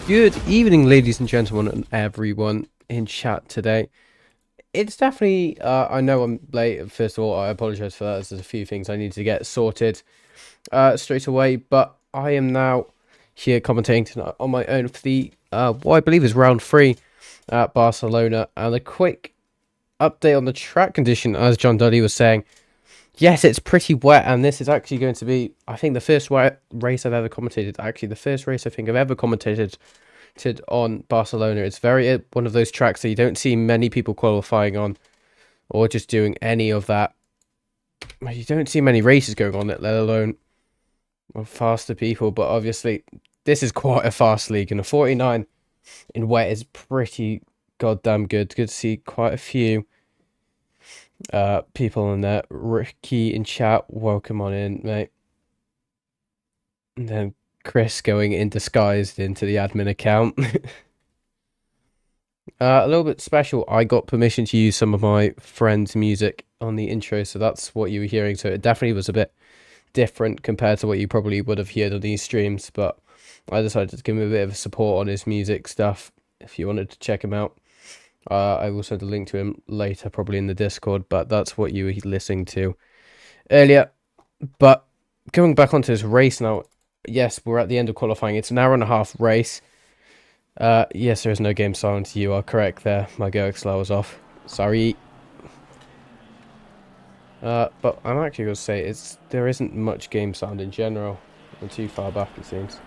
Good evening, ladies and gentlemen, and everyone in chat today. It's definitely, I know I'm late. First of all, I apologize for that. There's a few things I need to get sorted straight away, but I am now here commentating tonight on my own for the, what I believe is round 3 at Barcelona, and a quick update on the track condition. As John Dudley was saying, yes, it's pretty wet, and this is actually going to be, I think, the first wet race I've ever commentated. Actually, the first race I think I've ever commentated on Barcelona. It's very one of those tracks that you don't see many people qualifying on, or just doing any of that. You don't see many races going on it, let alone faster people. But obviously, this is quite a fast league, and a 49 in wet is pretty goddamn good. Good to see quite a few people in there. Ricky in chat, welcome on in, mate. And then Chris going in disguised into the admin account. A little bit special. I got permission to use some of my friends' music on the intro, so that's what you were hearing. So it definitely was a bit different compared to what you probably would have heard on these streams, but I decided to give him a bit of support on his music stuff. If you wanted to check him out, I will send a link to him later, probably in the Discord, but that's what you were listening to earlier. But going back onto this race now, yes, we're at the end of qualifying. It's an hour and a half race. Yes, there is no game silence. You are correct there. My GoXLR was off. Sorry. But I'm actually going to say there isn't much game sound in general. I'm too far back, it seems.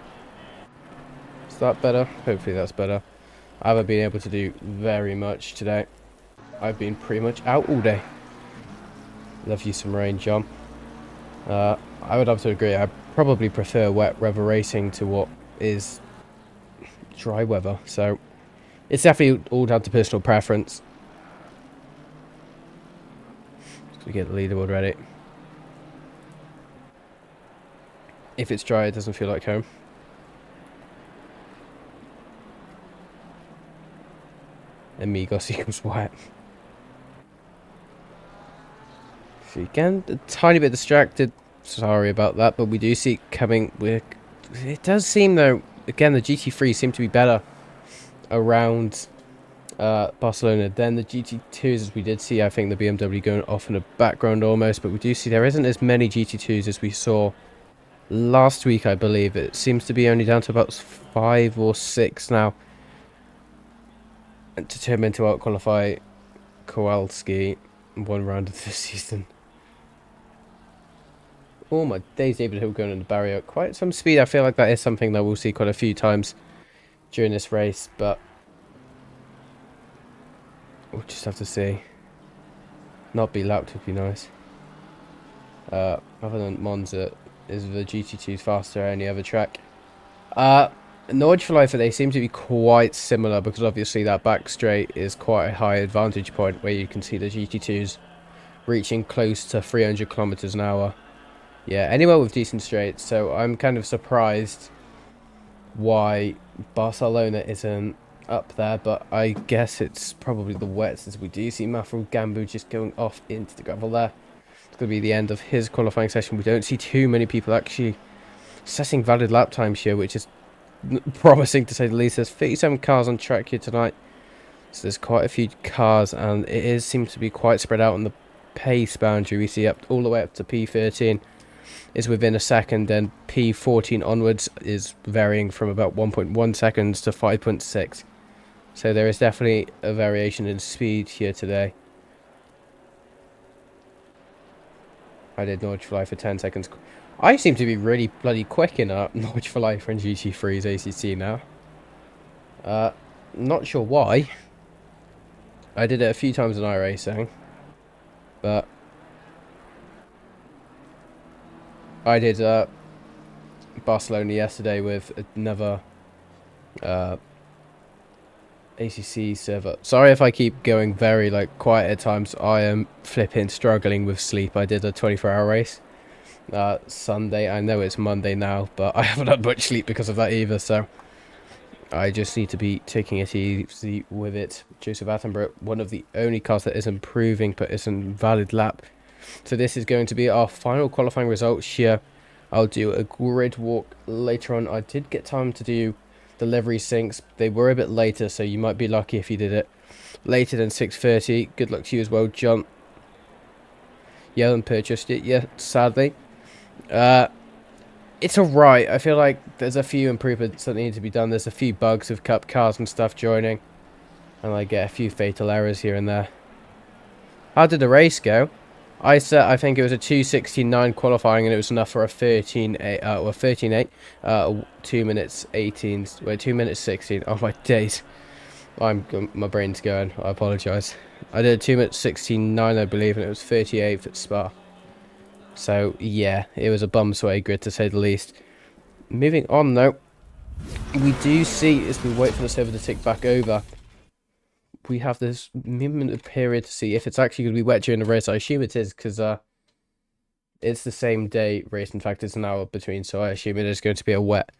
Is that better? Hopefully that's better. I haven't been able to do very much today. I've been pretty much out all day. Love you some rain, John. I would have to agree. I probably prefer wet weather racing to what is dry weather. So it's definitely all down to personal preference. We get the leaderboard ready. If it's dry, it doesn't feel like home. Amigos equals wet. So again, a tiny bit distracted. Sorry about that, but we do see it coming. It does seem though, again, the GT3 seem to be better around Barcelona than the GT2s, as we did see. I think the BMW going off in the background almost, but we do see there isn't as many GT2s as we saw last week, I believe. It seems to be only down to about 5 or 6 now, and determined to out-qualify Kowalski in one round of the season. Oh my days, David Hill going on the barrier. Quite some speed. I feel like that is something that we'll see quite a few times during this race, but we'll just have to see. Not be lapped would be nice. Other than Monza, is the GT2 faster any other track? Norwich for Life, they seem to be quite similar, because obviously that back straight is quite a high advantage point where you can see the GT2s reaching close to 300 kilometers an hour. Yeah, anywhere with decent straights. So I'm kind of surprised why Barcelona isn't up there, but I guess it's probably the wet, since we do see Mafrul Gambu just going off into the gravel there. It's going to be the end of his qualifying session. We don't see too many people actually setting valid lap times here, which is promising to say the least. There's 37 cars on track here tonight, so there's quite a few cars, and it seems to be quite spread out on the pace boundary. We see up all the way up to P13 is within a second, then P14 onwards is varying from about 1.1 seconds to 5.6. So there is definitely a variation in speed here today. I did Norwich for Life for 10 seconds. I seem to be really bloody quick in Norwich for Life and GT3's ACC now. Not sure why. I did it a few times in iRacing, but I did Barcelona yesterday with another ACC server. Sorry if I keep going very quiet at times. I am flipping struggling with sleep. I did a 24-hour race Sunday. I know it's Monday now, but I haven't had much sleep because of that either, so I just need to be taking it easy with it. Joseph Attenborough, one of the only cars that is improving but isn't valid lap. So this is going to be our final qualifying results here. I'll do a grid walk later on. I did get time to do delivery syncs. They were a bit later, so you might be lucky if you did it later than 6:30. Good luck to you as well, John. You haven't purchased it yet, sadly. It's alright. I feel like there's a few improvements that need to be done. There's a few bugs with cup cars and stuff joining, and I get a few fatal errors here and there. How did the race go? I think it was a 2:16.9 qualifying, and it was enough for a 13:8, or 13:8, 2 minutes 18, wait, 2 minutes 16. Oh my days, my brain's going. I apologise. I did a 2 minutes 16.9, I believe, and it was 38th at Spa. So yeah, it was a bum sway grid to say the least. Moving on though, we do see as we wait for the server to tick back over, we have this moment of period to see if it's actually going to be wet during the race. I assume it is, because it's the same day race. In fact, it's an hour between, so I assume it is going to be a wet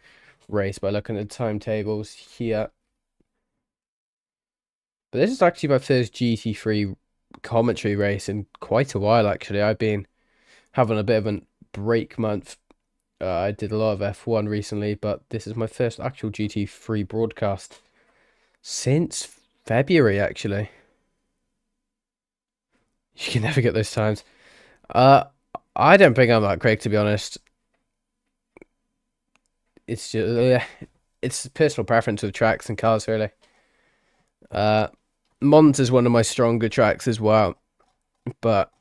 race by looking at the timetables here. But this is actually my first GT3 commentary race in quite a while, actually. I've been having a bit of a break month. I did a lot of F1 recently, but this is my first actual GT3 broadcast since February, actually. You can never get those times. I don't think I'm that quick, to be honest. It's just it's personal preference with tracks and cars, really. Mons is one of my stronger tracks as well, but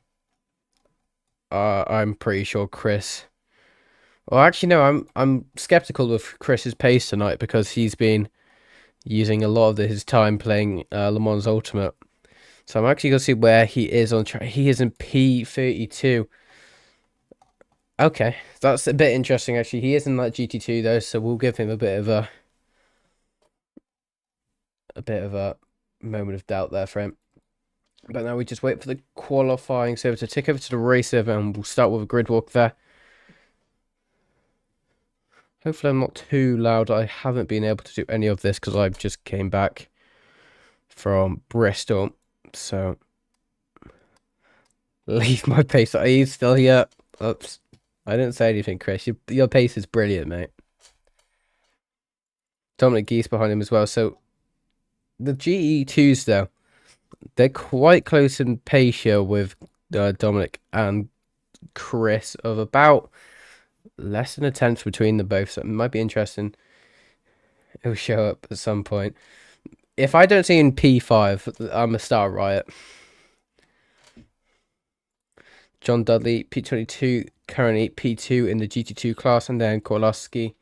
I'm pretty sure Chris. Well, actually, no. I'm skeptical of Chris's pace tonight because he's been using a lot of his time playing Le Mans Ultimate. So I'm actually gonna see where he is on track. He is in P32. Okay, that's a bit interesting actually. He is in that GT2 though, so we'll give him a bit of a moment of doubt there for him. But now we just wait for the qualifying server to tick over to the race server, and we'll start with a grid walk there. Hopefully I'm not too loud. I haven't been able to do any of this because I just came back from Bristol. So leave my pace. Are you still here? Oops. I didn't say anything, Chris. Your pace is brilliant, mate. Dominic Geese behind him as well. So the GE2s, though, they're quite close in pace here with Dominic and Chris, of about less than a tenth between them both. So it might be interesting. It'll show up at some point. If I don't see in P5, I'm a start riot. John Dudley, P22, currently P2 in the GT2 class, and then Kowalski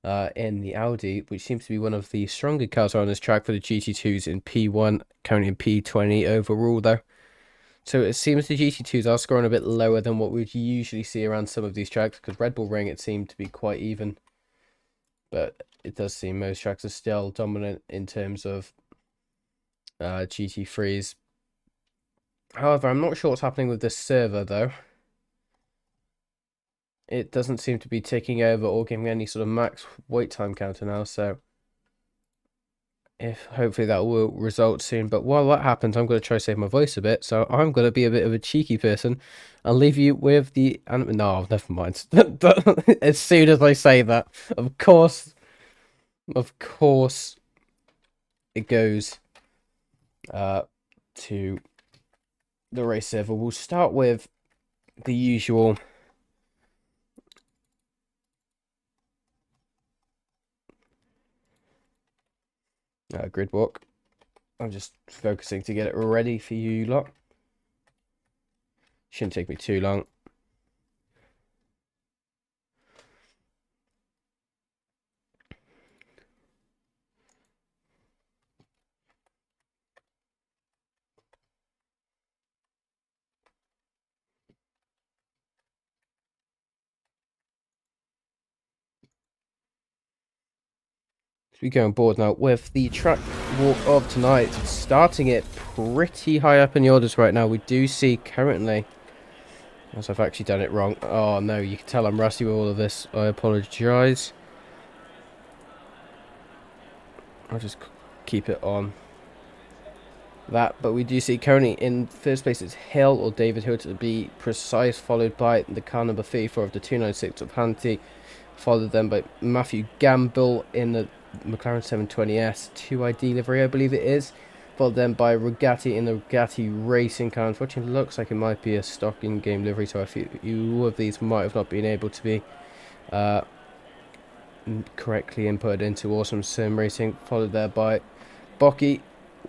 in the Audi, which seems to be one of the stronger cars on this track for the GT2s in P1, currently in P20 overall though. So it seems the GT2s are scoring a bit lower than what we'd usually see around some of these tracks, because Red Bull Ring, it seemed to be quite even. But it does seem most tracks are still dominant in terms of GT3s. However, I'm not sure what's happening with this server, though. It doesn't seem to be taking over or giving any sort of max wait time counter now, so hopefully that will result soon. But while that happens, I'm going to try to save my voice a bit, so I'm going to be a bit of a cheeky person. I'll leave you with the... No, never mind. As soon as I say that, of course, it goes to the race server. We'll start with the usual grid walk. I'm just focusing to get it ready for you lot. Shouldn't take me too long. We go on board now with the track walk of tonight, starting it pretty high up in the orders right now. We do see currently, as I've actually done it wrong. Oh no, you can tell I'm rusty with all of this. I apologise. I'll just keep it on that. But we do see currently in first place it's Hill, or David Hill to be precise, followed by the car number 34 of the 296 of Hanty, followed then by Matthew Gamble in the McLaren 720S 2ID livery, I believe it is. Followed then by Regatti in the Regatti Racing car. Unfortunately, it looks like it might be a stock in-game livery, so a few of these might have not been able to be correctly inputted into Awesome Sim Racing. Followed there by Bocky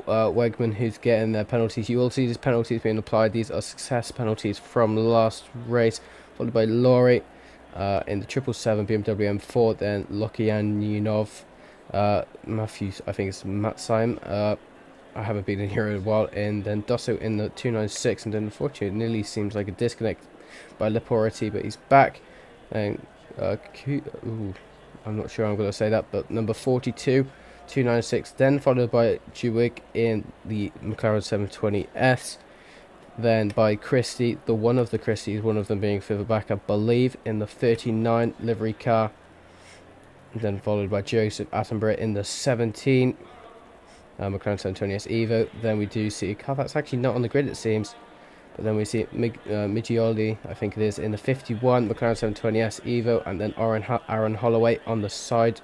Wegman, who's getting their penalties. You will see these penalties being applied. These are success penalties from last race. Followed by Laurie in the 777 BMW M4. Then Lokyanunov, Matthews, I think it's Matsheim. I haven't been in here in a while. And then Dosso in the 296. And then unfortunately, it nearly seems like a disconnect by Leporati, but he's back. And I'm not sure I'm going to say that, but number 42. 296, then followed by Jewig in the McLaren 720S, then by Christie, one of the Christies, one of them being further back, I believe, in the 39 livery car, then followed by Joseph Attenborough in the 17 McLaren 720S Evo. Then we do see a car that's actually not on the grid, it seems, but then we see Migioli, I think it is, in the 51 McLaren 720S Evo, and then Aaron Holloway on the side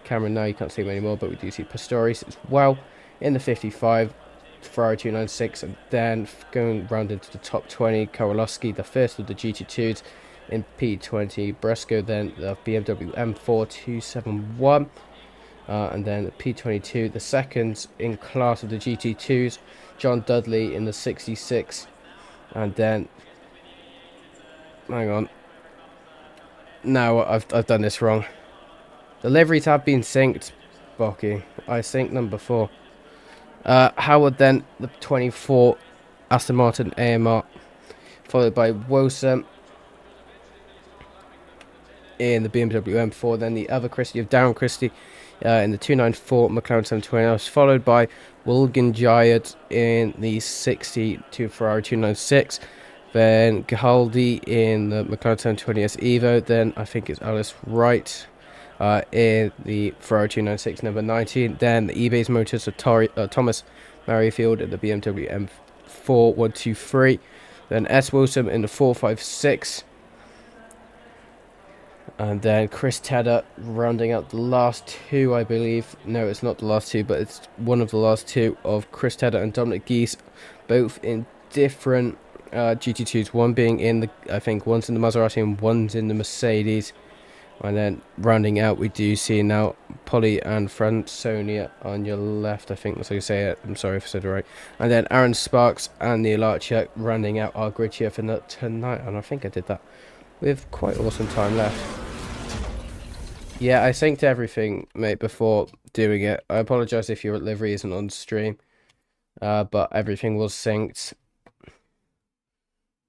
camera. Now you can't see him anymore, but we do see Pastoris as well in the 55 Ferrari 296, and then going round into the top 20, Kowalowski, the first of the GT2s in P20, Bresco, then the BMW M4 271, and then the P22, the second in class of the GT2s, John Dudley in the 66, and then hang on, now I've done this wrong. The liveries have been synced, Bocky. I synced them before. Howard then, the 24 Aston Martin AMR, followed by Wosa in the BMW M4, then the other Christie of Darren Christie in the 294 McLaren 720, followed by Wilgan Giant in the 62 Ferrari 296, then Gahaldi in the McLaren 720S Evo, then I think it's Alice Wright in the Ferrari 296 number 19, then the eBay's Motors of Thomas Merrifield in the BMW M4 123, then S. Wilson in the 456, and then Chris Tedder rounding out the last two, I believe. No, it's not the last two, but it's one of the last two of Chris Tedder and Dominic Geese, both in different GT2s, one being in the, I think one's in the Maserati and one's in the Mercedes. And then rounding out, we do see now Polly and Franconia on your left. I think that's how you say it. I'm sorry if I said it right. And then Aaron Sparks and Neil Archer rounding out our grid here for tonight. And I think I did that with quite awesome time left. Yeah, I synced everything, mate, before doing it. I apologise if your livery isn't on stream. But everything was synced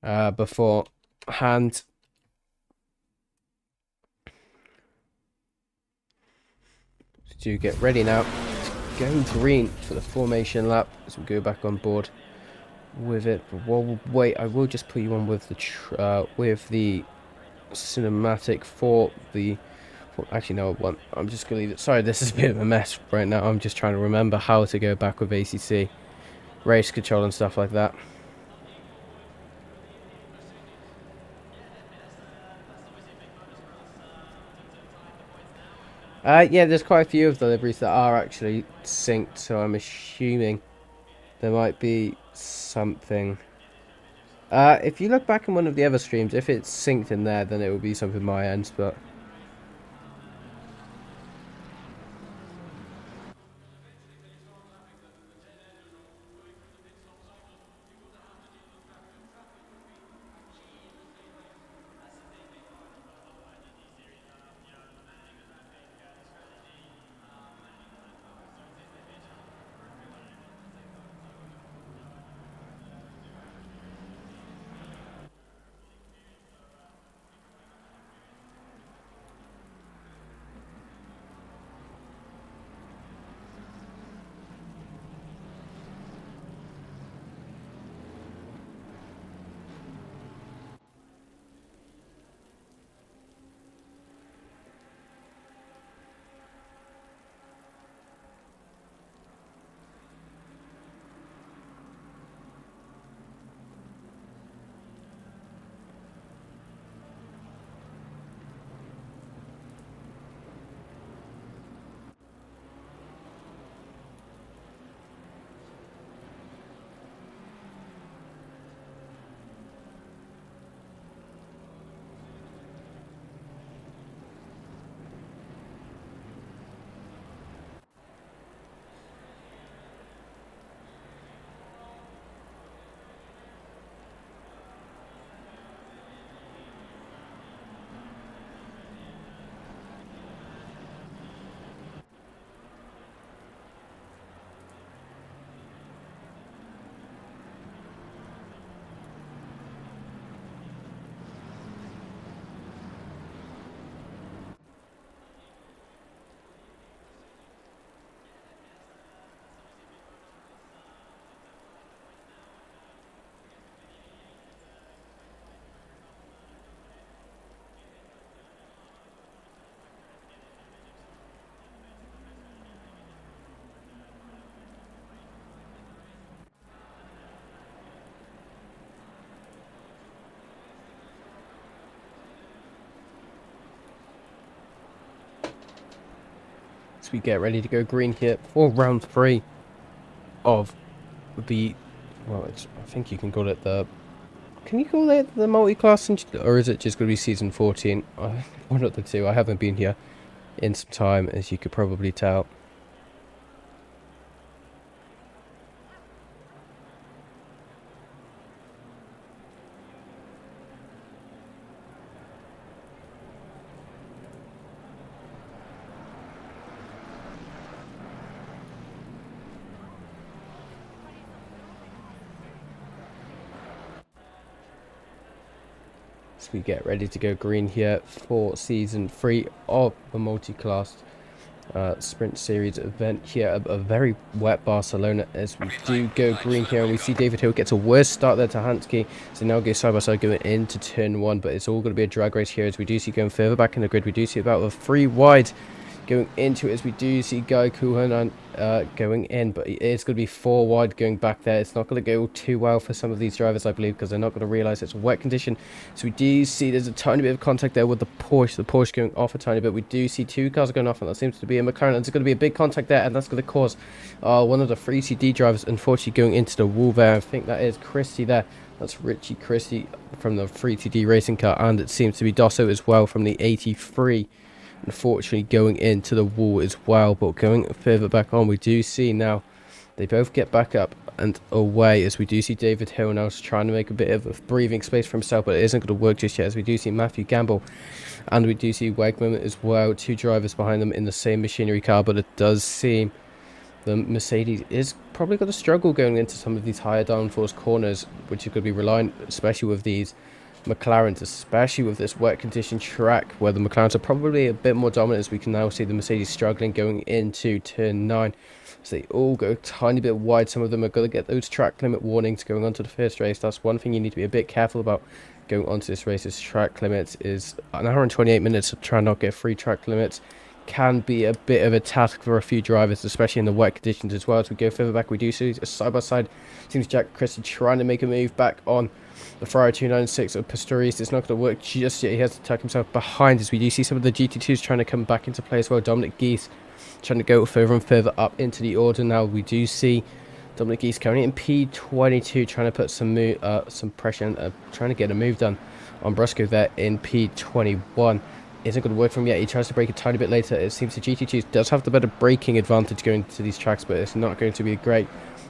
beforehand. To get ready now to go green for the formation lap as we go back on board with it. But we'll wait, I will just put you on with the cinematic for the actually no, I'm just gonna leave it. Sorry, this is a bit of a mess right now. I'm just trying to remember how to go back with ACC race control and stuff like that. Yeah, there's quite a few of the liveries that are actually synced, so I'm assuming there might be something. If you look back in one of the other streams, if it's synced in there, then it will be something my end, but as we get ready to go green here for round 3 of the, well, I think you can call it the, can you call it the multi-class, or is it just going to be season 14? One of the two. I haven't been here in some time, as you could probably tell. As we get ready to go green here for season 3 of the multi-class sprint series event here at a very wet Barcelona, as we do go green here, and we see David Hill gets a worse start there to Hansky, so now go side by side going into turn 1, but it's all going to be a drag race here, as we do see going further back in the grid. We do see about a 3 wide going into it, as we do see Guy Kuhanan going in, but it is going to be 4 wide going back there. It's not going to go too well for some of these drivers, I believe, because they're not going to realise it's a wet condition. So we do see there's a tiny bit of contact there with the Porsche going off a tiny bit. We do see 2 cars going off, and that seems to be a McLaren. There's going to be a big contact there, and that's going to cause one of the 3CD drivers unfortunately going into the wall there. I think that is Christie there. That's Richie Christie from the 3TD racing car, and it seems to be Dosso as well from the 83. Unfortunately going into the wall as well. But going further back on, we do see now they both get back up and away, as we do see David Hill now trying to make a bit of a breathing space for himself, but it isn't going to work just yet, as we do see Matthew Gamble and we do see Wegman as well, 2 drivers behind them in the same machinery car. But it does seem the Mercedes is probably going to struggle going into some of these higher downforce corners, which is going to be relying, especially with these McLarens, especially with this wet condition track, where the McLarens are probably a bit more dominant, as we can now see the Mercedes struggling going into turn 9. So they all go a tiny bit wide. Some of them are going to get those track limit warnings going on to the first race. That's one thing you need to be a bit careful about going onto this race. This track limits is an hour and 28 minutes. of trying not to get 3 track limits can be a bit of a task for a few drivers, especially in the wet conditions as well. As we go further back, we do see a side by side. Seems Jack Christie trying to make a move back on the Ferrari 296 of Pistorius. It's not going to work just yet. He has to tuck himself behind, as we do see some of the GT2s trying to come back into play as well. Dominic Geese trying to go further and further up into the order now. We do see Dominic Geese currently in P22, trying to put some pressure and trying to get a move done on Brusco there in P21. Isn't going to work for him yet. He tries to brake a tiny bit later. It seems the GT2 does have the better braking advantage going to these tracks, but it's not going to be great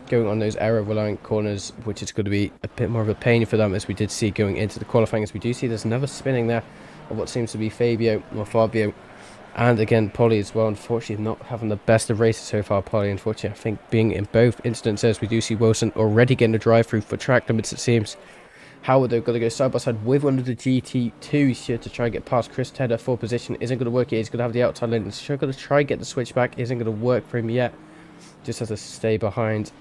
going on those error-reliant corners, which is going to be a bit more of a pain for them, as we did see going into the qualifying. As we do see there's another spinning there of what seems to be Fabio, and again Polly as well. Unfortunately not having the best of races so far, Polly. Unfortunately, I think being in both instances. We do see Wilson already getting a drive through for track limits, it seems. Howard, they're going to go side by side with one of the GT2s here to try and get past Chris Tedder for position. Isn't going to work yet. He's going to have the outside lane. He's going to try and get the switch back. Isn't going to work for him yet. Just has to stay behind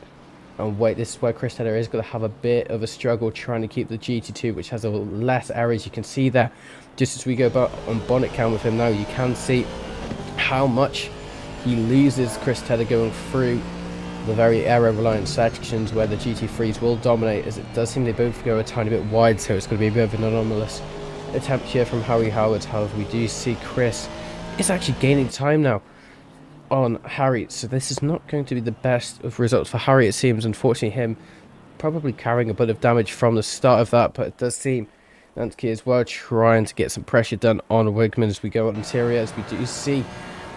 and wait. This is where Chris Tedder is going to have a bit of a struggle trying to keep the GT2, which has a less errors. You can see there, just as we go about on bonnet cam with him now, you can see how much he loses Chris Tedder going through the very error-reliant sections where the GT3s will dominate, as it does seem they both go a tiny bit wide, so it's going to be a bit of an anomalous attempt here from Harry Howard. However, we do see Chris is actually gaining time now on Harry, so this is not going to be the best of results for Harry, it seems. Unfortunately, him probably carrying a bit of damage from the start of that, but it does seem Lansky as well trying to get some pressure done on Wigman as we go on interior, as we do see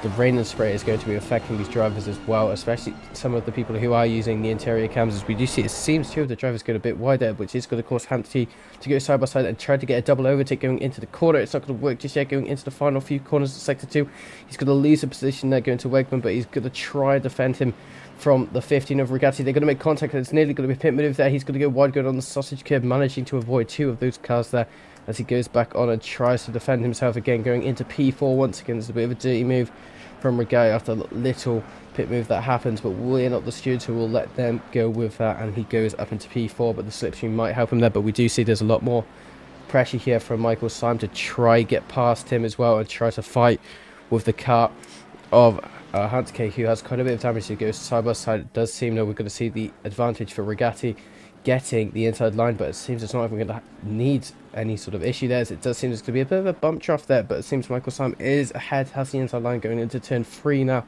the rain and spray is going to be affecting these drivers as well, especially some of the people who are using the interior cams. As we do see, it seems 2 of the drivers going a bit wider, which is going to cause Hansky to go side by side and try to get a double overtake going into the corner. It's not going to work just yet going into the final few corners of sector 2. He's going to lose a position there going to Wegman, but he's going to try to defend him from the 15 of Regatti. They're going to make contact, and it's nearly going to be a pit move there. He's going to go wide going on the sausage curb, managing to avoid 2 of those cars there as he goes back on and tries to defend himself again going into P4. Once again, it's a bit of a dirty move from Regai after a little pit move that happens, but we're not the stewards who will let them go with that, and he goes up into P4, but the slipstream might help him there. But we do see there's a lot more pressure here from Michael Syme to try get past him as well and try to fight with the car of Hansky, who has quite a bit of damage. He goes side by side. It does seem that we're going to see the advantage for Regatti getting the inside line, but it seems it's not even going to need any sort of issue there, as it does seem there's going to be a bit of a bump trough there, but it seems Michael Syme is ahead, has the inside line going into turn 3 now,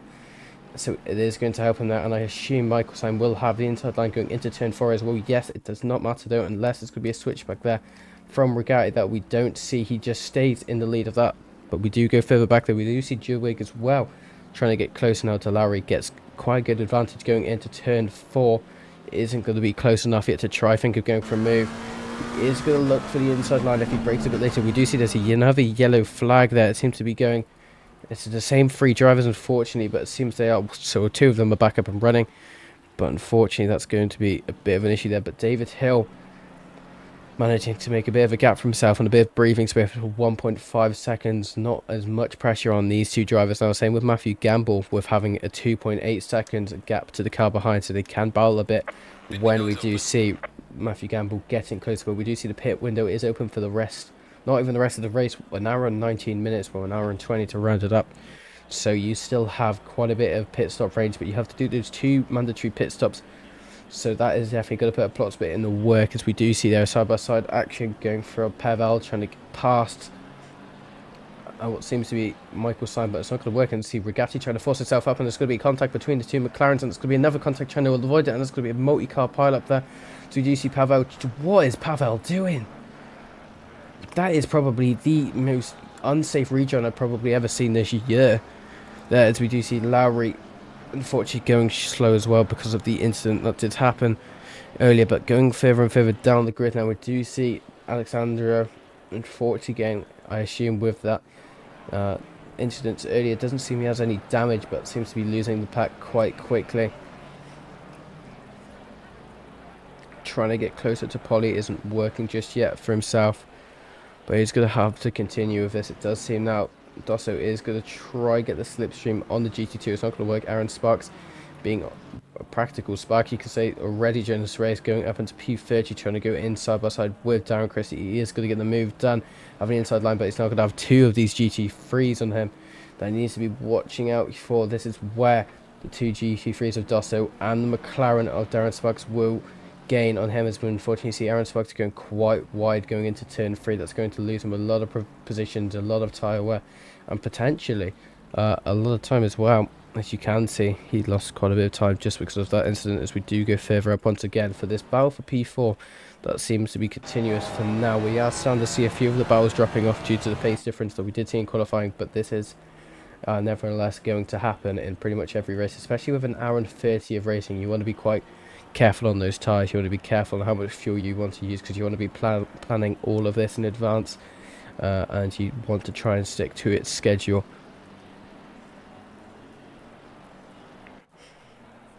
So it is going to help him there, and I assume Michael Simon will have the inside line going into turn 4 as well. Yes, it does not matter though, unless it's going to be a switchback there from Regatti that we don't see. He just stays in the lead of that, but we do go further back there. We do see Jewig as well trying to get closer now to Lowry. Gets quite a good advantage going into turn 4. It isn't going to be close enough yet to try think of going for a move. He is going to look for the inside line if he breaks a bit later. We do see there's another yellow flag there. It seems to be going... It's the same 3 drivers, unfortunately, but it seems they are... So 2 of them are back up and running. But unfortunately, that's going to be a bit of an issue there. But David Hill managing to make a bit of a gap for himself and a bit of breathing space for 1.5 seconds. Not as much pressure on these 2 drivers now. Same with Matthew Gamble with having a 2.8 second gap to the car behind. So they can battle a bit when we do see Matthew Gamble getting closer. But we do see the pit window is open for the rest. Not even the rest of the race, an hour and 19 minutes, well, an hour and 20 to round it up. So you still have quite a bit of pit stop range, but you have to do those 2 mandatory pit stops. So that is definitely going to put a plot bit in the work, as we do see there side-by-side action going for Pavel, trying to get past what seems to be Michael Simon, but it's not going to work. And see Regatti trying to force itself up, and there's going to be contact between the 2 McLarens, and it's going to be another contact trying to avoid it, and there's going to be a multi-car pile up there. So we do see Pavel. What is Pavel doing? That is probably the most unsafe rejoin I've probably ever seen this year. There, as we do see Lowry, unfortunately, going slow as well because of the incident that did happen earlier. But going further and further down the grid now, we do see Alexandra, unfortunately, again, I assume with that incident earlier, doesn't seem he has any damage, but seems to be losing the pack quite quickly. Trying to get closer to Polly isn't working just yet for himself. But he's going to have to continue with this. It does seem now Dosso is going to try get the slipstream on the GT2. It's not going to work. Aaron Sparks being a practical spark, you could say, already during this race, going up into P30, trying to go in side by side with Darren Christie. He is going to get the move done, having the inside line, but he's not going to have 2 of these GT3s on him that he needs to be watching out for. This is where the 2 GT3s of Dosso and the McLaren of Darren Sparks will gain on him, as we unfortunately see Aaron Sparks going quite wide going into turn 3. That's going to lose him a lot of positions, a lot of tyre wear, and potentially a lot of time as well. As you can see, he lost quite a bit of time just because of that incident, as we do go further up once again for this battle for P4 that seems to be continuous for now. We are starting to see a few of the battles dropping off due to the pace difference that we did see in qualifying, but this is nevertheless going to happen in pretty much every race, especially with an hour and 30 of racing. You want to be quite careful on those tyres. You want to be careful on how much fuel you want to use, because you want to be planning all of this in advance, and you want to try and stick to its schedule.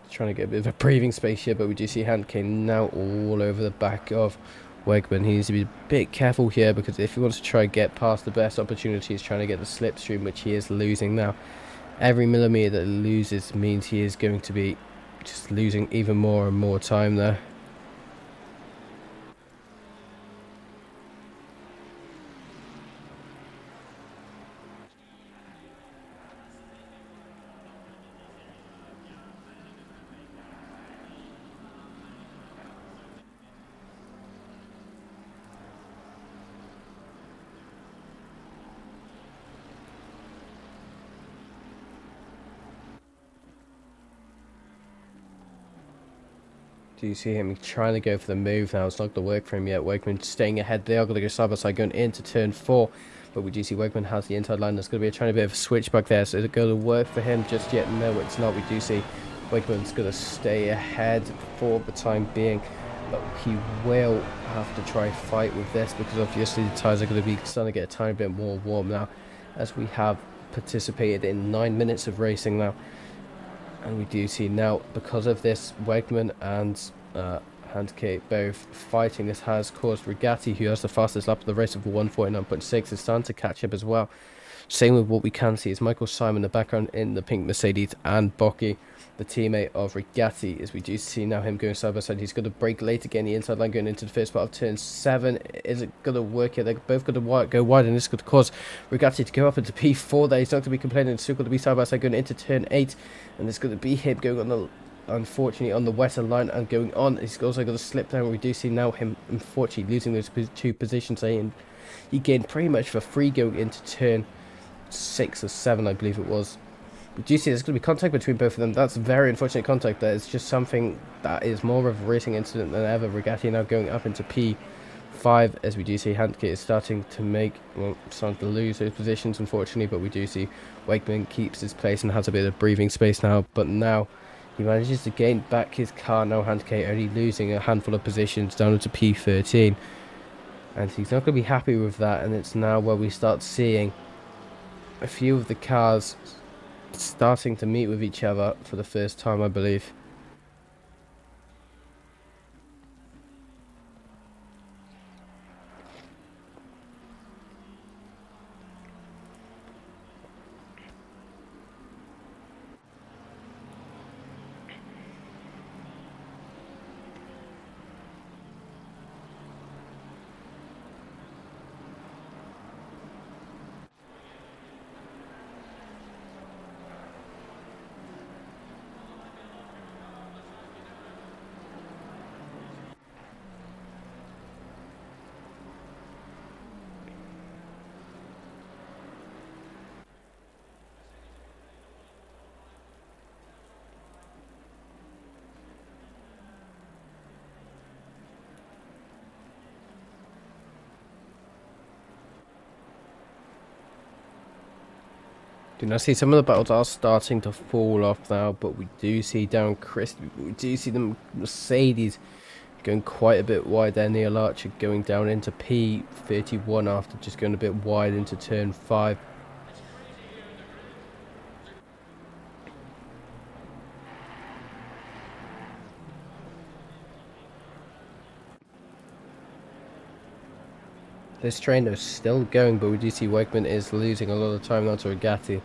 Trying to get a bit of a breathing space here, but we do see Handke now all over the back of Wegman. He needs to be a bit careful here, because if he wants to try and get past the best opportunity, he's trying to get the slipstream, which he is losing now. Every millimetre that he loses means he is going to be just losing even more and more time there. Do you see him trying to go for the move now? It's not going to work for him yet. Wegman staying ahead. They are going to go side by side going into turn 4. But we do see Wegman has the inside line. There's going to be trying a bit of a switchback there. So is it going to work for him just yet? No, it's not. We do see Wegman's going to stay ahead for the time being. But he will have to try fight with this, because obviously the tyres are going to be starting to get a tiny bit more warm now, as we have participated in 9 minutes of racing now. And we do see now, because of this, Wegman and Handke both fighting. This has caused Regatti, who has the fastest lap of the race of 1:49.6, is starting to catch up as well. Same with what we can see is Michael Simon in the background in the pink Mercedes, and Bocchi, the teammate of Regatti, as we do see now him going side by side. He's going to brake late again, the inside line going into the first part of turn 7. Is it going to work here? They're both going to go wide, and this could cause Regatti to go up into P4 there. He's not going to be complaining. It's still going to be side by side going into turn 8, and there's going to be him going on the, unfortunately, on the wetter line and going on. He's also going to slip down. We do see now him, unfortunately, losing those 2 positions, and he gained pretty much for free going into turn 6 or 7, I believe it was. We do see there's going to be contact between both of them. That's very unfortunate contact. That is just something that is more of a racing incident than ever. Regatti now going up into P5 as we do see Handke is starting to starting to lose those positions, unfortunately. But we do see Wakeman keeps his place and has a bit of breathing space now. But now he manages to gain back his car. Now Handke only losing a handful of positions down into P13. And he's not going to be happy with that. And it's now where we start seeing a few of the cars starting to meet with each other for the first time, I believe. Do not see some of the battles are starting to fall off now, but we do see down Chris. We do see the Mercedes going quite a bit wide there. Neil Archer going down into P31 after just going a bit wide into turn 5. This train is still going, but we do see Wakeman is losing a lot of time now to Regatti.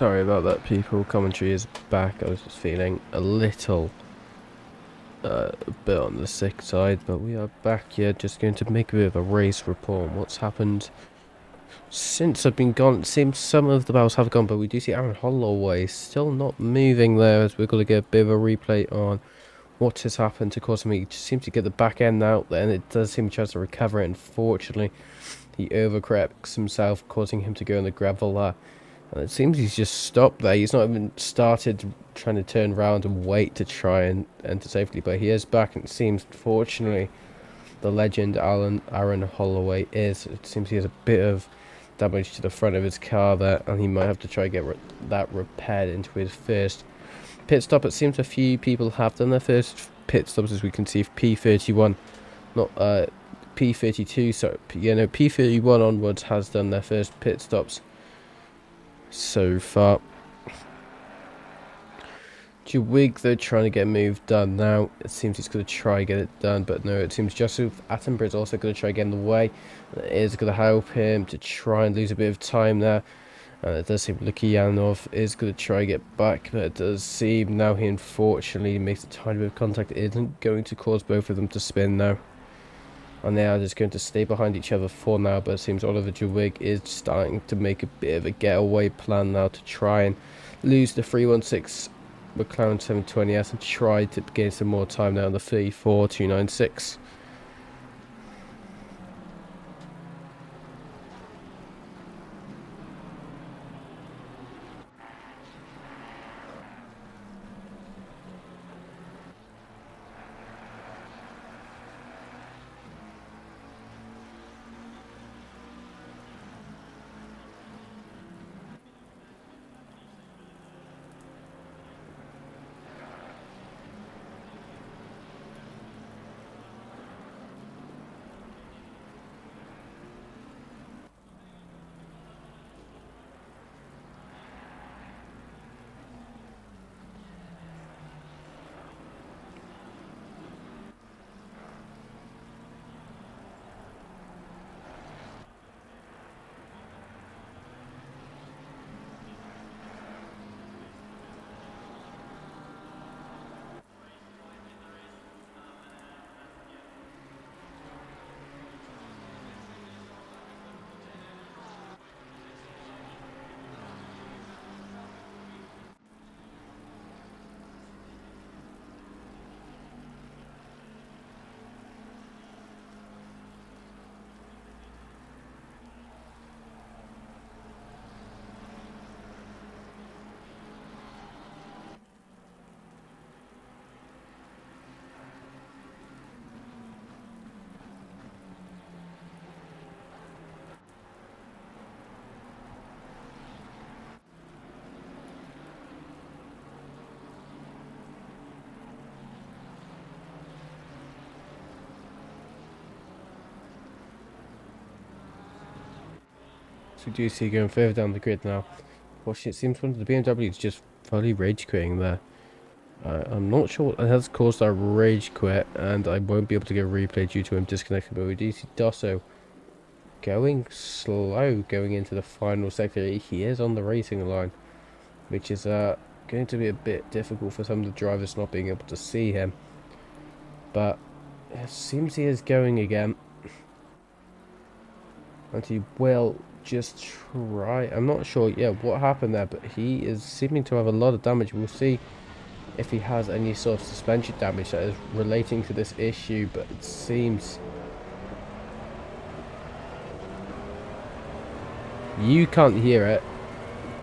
Sorry about that, people. Commentary is back. I was just feeling a little bit on the sick side, but we are back here. Just going to make a bit of a race report on what's happened since I've been gone. It seems some of the battles have gone, but we do see Aaron Holloway still not moving there, as we're going to get a bit of a replay on what has happened to cause him. He just seems to get the back end out there, and it does seem he tries to recover it. Unfortunately, he overcorrects himself, causing him to go in the gravel there. And it seems he's just stopped there. He's not even started trying to turn around and wait to try and enter safely. But he is back, and it seems, fortunately, the legend Aaron Holloway is. It seems he has a bit of damage to the front of his car there, and he might have to try and get that repaired into his first pit stop. It seems a few people have done their first pit stops, as we can see. P31, not P32, sorry. P31 onwards has done their first pit stops so far. Jewig, they're trying to get a move done now. It seems he's going to try and get it done, but no, it seems Joseph Attenborough is also going to try and get in the way. It is going to help him to try and lose a bit of time there. And it does seem Lukianov is going to try and get back, but it does seem now he unfortunately makes a tiny bit of contact. It isn't going to cause both of them to spin now. And they are just going to stay behind each other for now, but it seems Oliver Jewig is starting to make a bit of a getaway plan now to try and lose the 316 McLaren 720S and try to gain some more time now on the 34296. So we do see going further down the grid now. Gosh, it seems one of the BMW is just fully rage quitting there. I'm not sure what has caused our rage quit, and I won't be able to get a replay due to him disconnecting, but we do see Dosso going slow going into the final sector. He is on the racing line, which is going to be a bit difficult for some of the drivers not being able to see him. But it seems he is going again. And he will just try. I'm not sure, what happened there, but he is seeming to have a lot of damage. We'll see if he has any sort of suspension damage that is relating to this issue, but it seems you can't hear it,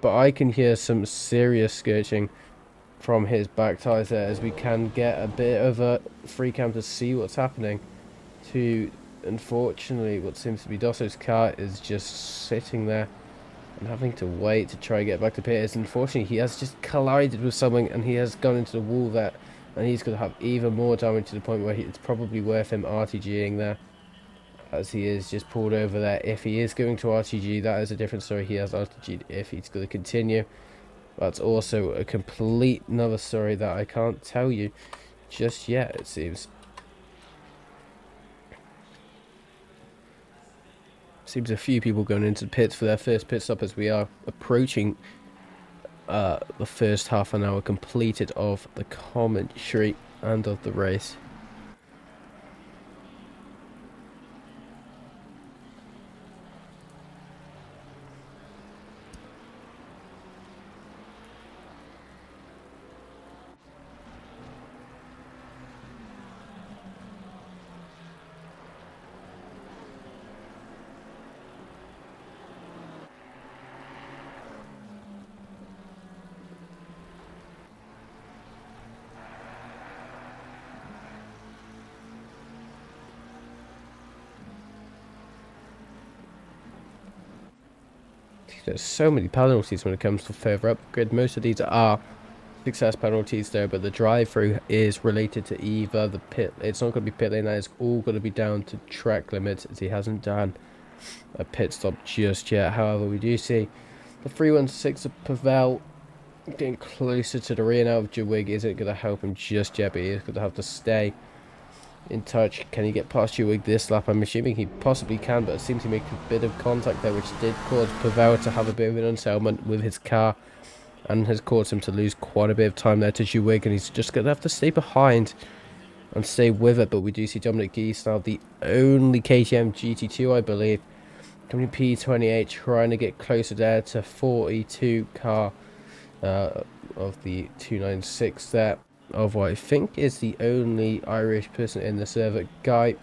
but I can hear some serious scorching from his back tyres there, as we can get a bit of a free cam to see what's happening to, unfortunately, what seems to be Dosso's car is just sitting there and having to wait to try and get back to pit. Unfortunately, he has just collided with something and he has gone into the wall there, and he's going to have even more damage to the point where it's probably worth him RTGing there, as he is just pulled over there. If he is going to RTG, that is a different story. He has RTG'd if he's going to continue. That's also a complete another story that I can't tell you just yet, it seems. Seems a few people going into the pits for their first pit stop, as we are approaching the first half an hour completed of the commentary and of the race. There's so many penalties when it comes to further up grid. Most of these are success penalties though, but the drive-through is related to either the pit. It's not going to be pit lane. That is all going to be down to track limits, as he hasn't done a pit stop just yet. However, we do see the 316 of Pavel getting closer to the rear now of Jawig. Isn't going to help him just yet, but he is going to have to stay in touch. Can he get past Jawig this lap? I'm assuming he possibly can, but it seems to make a bit of contact there, which did cause Pavel to have a bit of an unsettlement with his car, and has caused him to lose quite a bit of time there to Jawig, and he's just going to have to stay behind and stay with it. But we do see Dominic Geese now, the only KTM GT2, I believe, coming P28, trying to get closer there to 42 car of the 296 there, of what I think is the only Irish person in the server. Guy,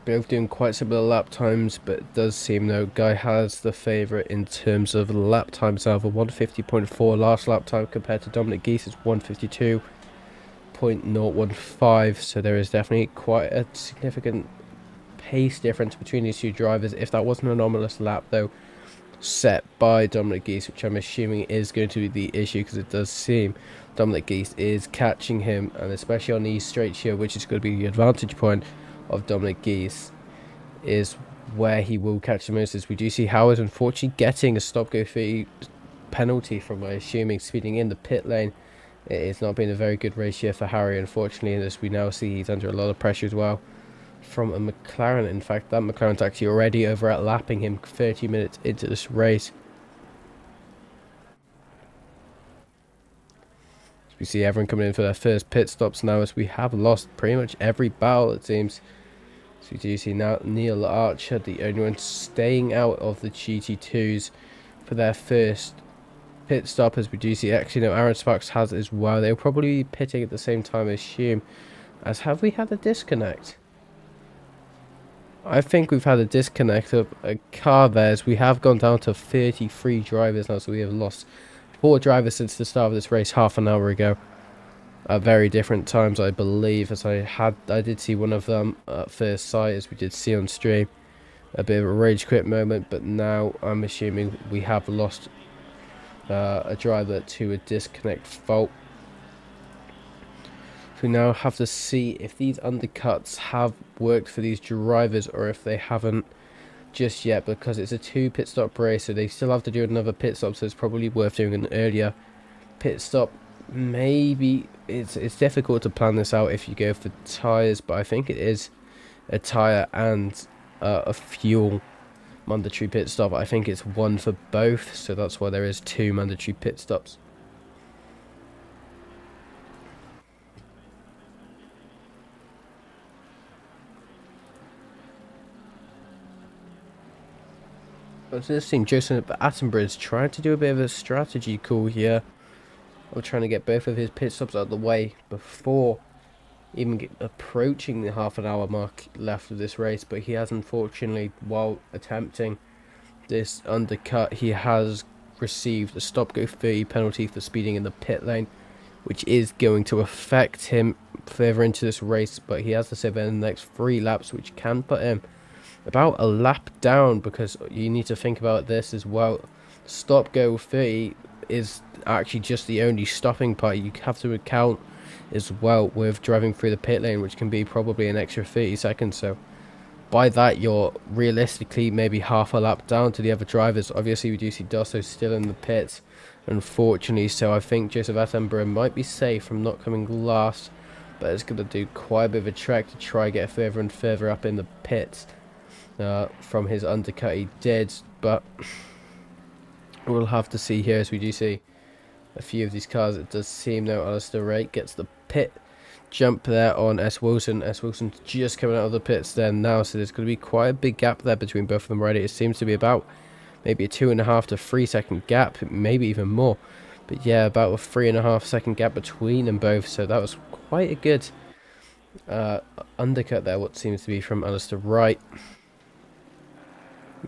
both doing quite similar lap times, but it does seem though Guy has the favourite in terms of lap times. However, 150.4 last lap time compared to Dominic Geese's 152.015, so there is definitely quite a significant pace difference between these two drivers. If that was an anomalous lap though set by Dominic Geese, which I'm assuming is going to be the issue, because it does seem Dominic Geese is catching him, and especially on these straights here, which is going to be the advantage point of Dominic Geese, is where he will catch the most. As we do see Howard unfortunately getting a stop-go fee penalty from, I assuming, speeding in the pit lane. It has not been a very good race here for Harry, unfortunately, and as we now see, he's under a lot of pressure as well from a McLaren. In fact, that McLaren's actually already over at lapping him 30 minutes into this race. As we see everyone coming in for their first pit stops now, as we have lost pretty much every battle, it seems. So we do see now Neil Archer, the only one staying out of the GT2s for their first pit stop, as we do see actually no, Aaron Sparks has as well. They'll probably be pitting at the same time, I assume. As have we had a disconnect? I think we've had a disconnect of a car there, as we have gone down to 33 drivers now, so we have lost 4 drivers since the start of this race half an hour ago. At very different times, I believe, as I did see one of them at first sight, as we did see on stream. A bit of a rage quit moment, but now I'm assuming we have lost a driver to a disconnect fault. We now have to see if these undercuts have worked for these drivers or if they haven't just yet, because it's a 2 pit stop race, so they still have to do another pit stop, so it's probably worth doing an earlier pit stop. Maybe it's difficult to plan this out if you go for tyres, but I think it is a tyre and a fuel mandatory pit stop. I think it's one for both, so that's why there is 2 mandatory pit stops. It's interesting, Joseph Attenborough is trying to do a bit of a strategy call here, of trying to get both of his pit stops out of the way before even approaching the half an hour mark left of this race, but he has unfortunately, while attempting this undercut, he has received a stop-go 30 penalty for speeding in the pit lane, which is going to affect him further into this race, but he has to save in the next 3 laps, which can put him about a lap down, because you need to think about this as well. Stop go 30 is actually just the only stopping part. You have to account as well with driving through the pit lane, which can be probably an extra 30 seconds. So by that, you're realistically maybe half a lap down to the other drivers. Obviously, we do see Dosso still in the pits, unfortunately, so I think Joseph Attenborough might be safe from not coming last, but it's going to do quite a bit of a trek to try get further and further up in the pits. From his undercut he did, but We'll have to see here, as we do see a few of these cars. It does seem now Alistair Wright gets the pit jump there on S. Wilson. S. Wilson's just coming out of the pits there now, so there's going to be quite a big gap there between both of them already. It seems to be about maybe a 2.5 to 3 second gap, maybe even more. But yeah, about a 3.5 second gap between them both, so that was quite a good undercut there, what seems to be from Alistair Wright.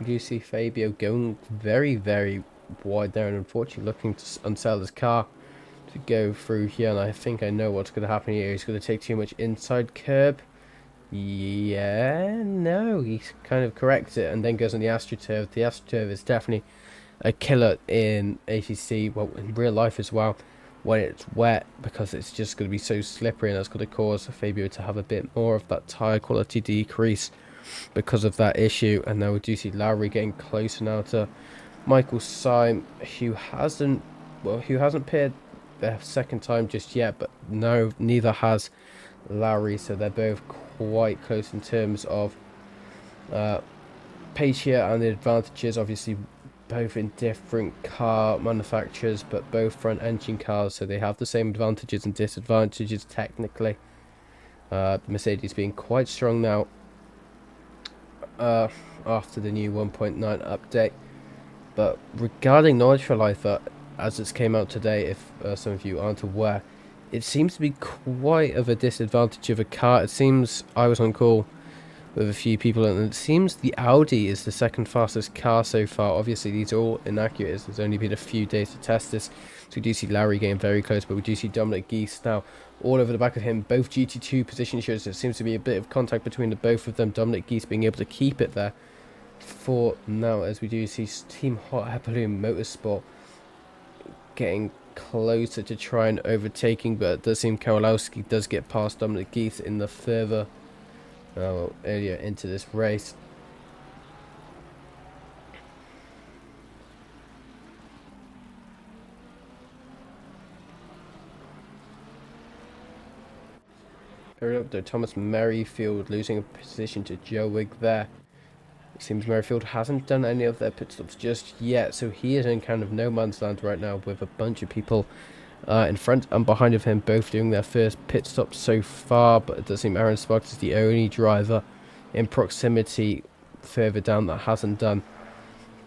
You see Fabio going very, very wide there, and unfortunately looking to unsell his car to go through here, and I think I know what's going to happen here. He's going to take too much inside curb. Yeah, no, he kind of corrects it and then goes on the AstroTurf. The AstroTurf is definitely a killer in ATC, well, in real life as well, when it's wet, because it's just going to be so slippery, and that's going to cause Fabio to have a bit more of that tyre quality decrease because of that issue. And now we do see Lowry getting closer now to Michael Syme, who hasn't pitted the second time just yet, but no, neither has Lowry, so they're both quite close in terms of pace here, and the advantages, obviously both in different car manufacturers, but both front engine cars, so they have the same advantages and disadvantages technically. The Mercedes being quite strong now after the new 1.9 update. But regarding Nitro, as it's came out today, if some of you aren't aware, it seems to be quite of a disadvantage of a car. It seems, I was on call with a few people, and it seems the Audi is the second fastest car so far. Obviously these are all inaccurate, as there's only been a few days to test this, so we do see Larry getting very close, but we do see Dominic Geese now all over the back of him. Both GT2 position shows there seems to be a bit of contact between the both of them, Dominic Geese being able to keep it there for now, as we do see Team Hot Air Balloon Motorsport getting closer to try and overtaking, but it does seem Kowalowski does get past Dominic Geese in the further earlier into this race. Third up though, Thomas Merrifield losing a position to Joe Wigg there. It seems Merrifield hasn't done any of their pit stops just yet, so he is in kind of no man's land right now, with a bunch of people in front and behind of him, both doing their first pit stop so far. But it does seem Aaron Sparks is the only driver in proximity further down that hasn't done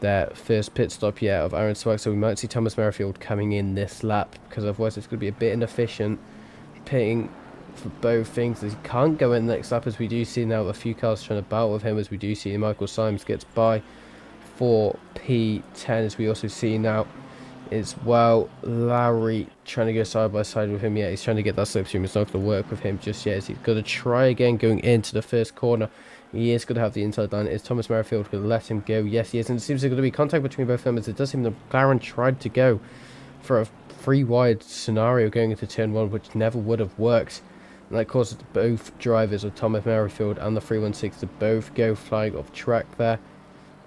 their first pit stop yet of Aaron Sparks, so we might see Thomas Merrifield coming in this lap, because otherwise it's going to be a bit inefficient pitting for both things. He can't go in the next lap, as we do see now a few cars trying to battle with him, as we do see Michael Symes gets by for P10, as we also see now as well Lowry trying to go side by side with him. Yeah, he's trying to get that slipstream. It's not going to work with him just yet, as he's going to try again going into the first corner. He is going to have the inside line. Is Thomas Merrifield going to let him go? Yes, he is, and it seems there's going to be contact between both of them, as it does seem that McLaren tried to go for a free wide scenario going into turn 1, which never would have worked. And that caused both drivers of Thomas Merrifield and the 316 to both go flying off track there.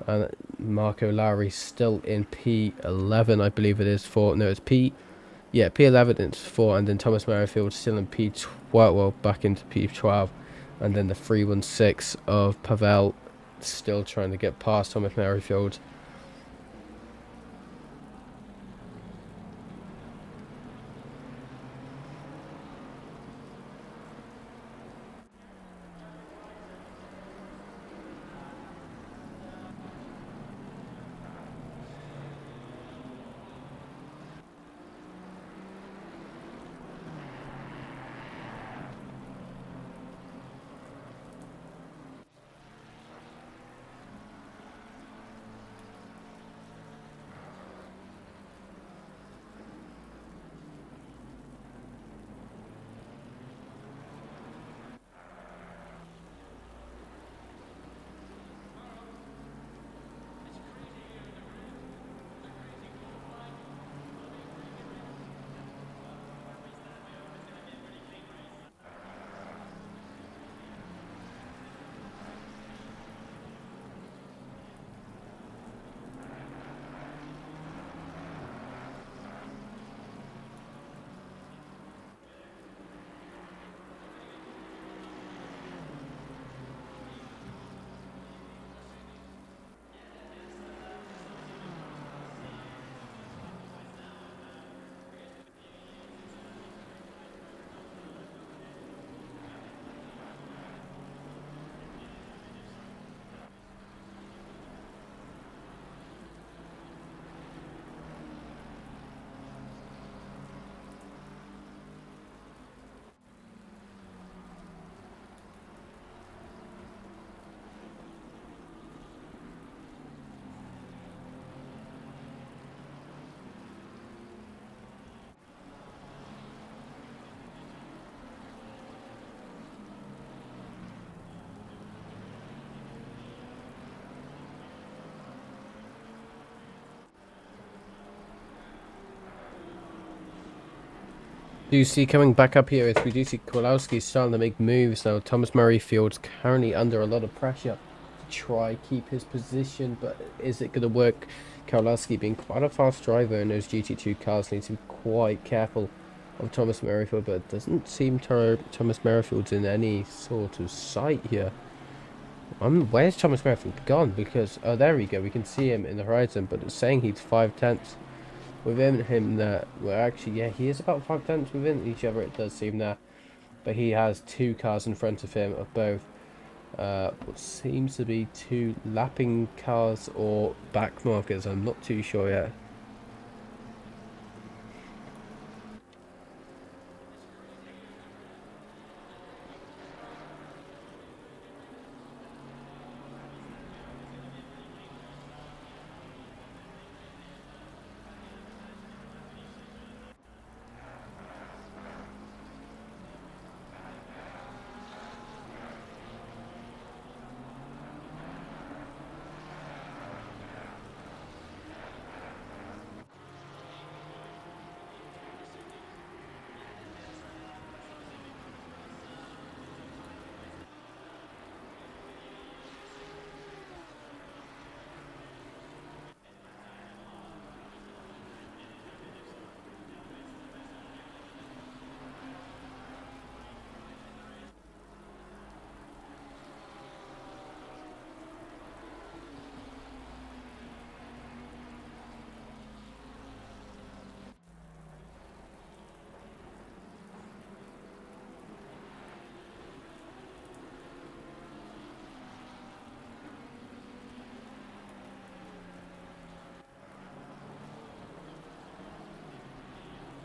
And Marco Lowry still in P11, I believe it is, for, no, it's P11 it's 4, and then Thomas Merrifield still in P12, well, back into P12, and then the 316 of Pavel still trying to get past Thomas Merrifield. Do you see coming back up here is we do see Kowalski starting to make moves now. Thomas Murrayfield's currently under a lot of pressure to try keep his position, but is it going to work? Kowalski being quite a fast driver in those GT2 cars needs to be quite careful of Thomas Murrayfield, but it doesn't seem Thomas Murrayfield's in any sort of sight here. Where's Thomas Murrayfield gone? Because, oh, there we go, we can see him in the horizon, but it's saying he's 5/10 within him there. Well, actually, yeah, he is about 5/10 within each other, it does seem there. But he has two cars in front of him of both what seems to be two lapping cars or back markers. I'm not too sure yet.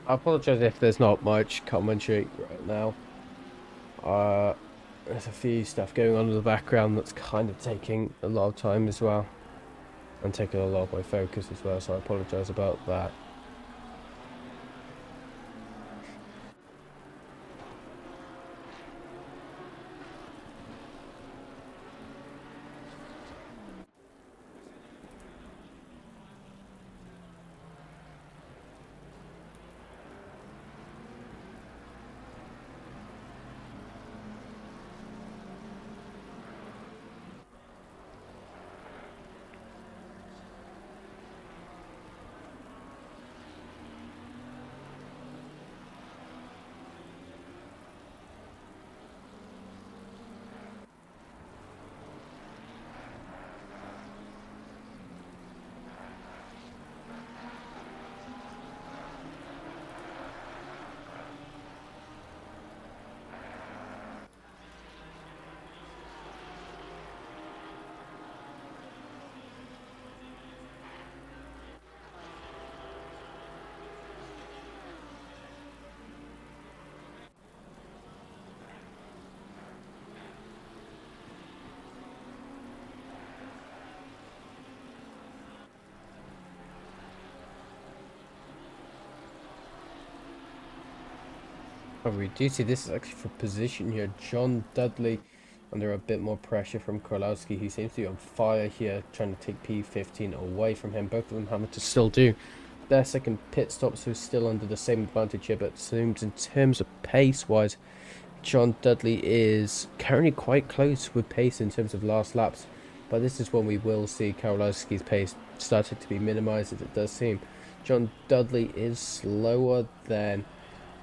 I apologise if there's not much commentary right now. There's a few stuff going on in the background that's kind of taking a lot of time as well. And taking a lot of my focus as well, so I apologise about that. Oh, we do see this is actually for position here. John Dudley under a bit more pressure from Korlowski. He seems to be on fire here, trying to take P15 away from him. Both of them having to still do their second pit stop, so still under the same advantage here. But it seems in terms of pace-wise, John Dudley is currently quite close with pace in terms of last laps. But this is when we will see Korlowski's pace starting to be minimised, as it does seem. John Dudley is slower than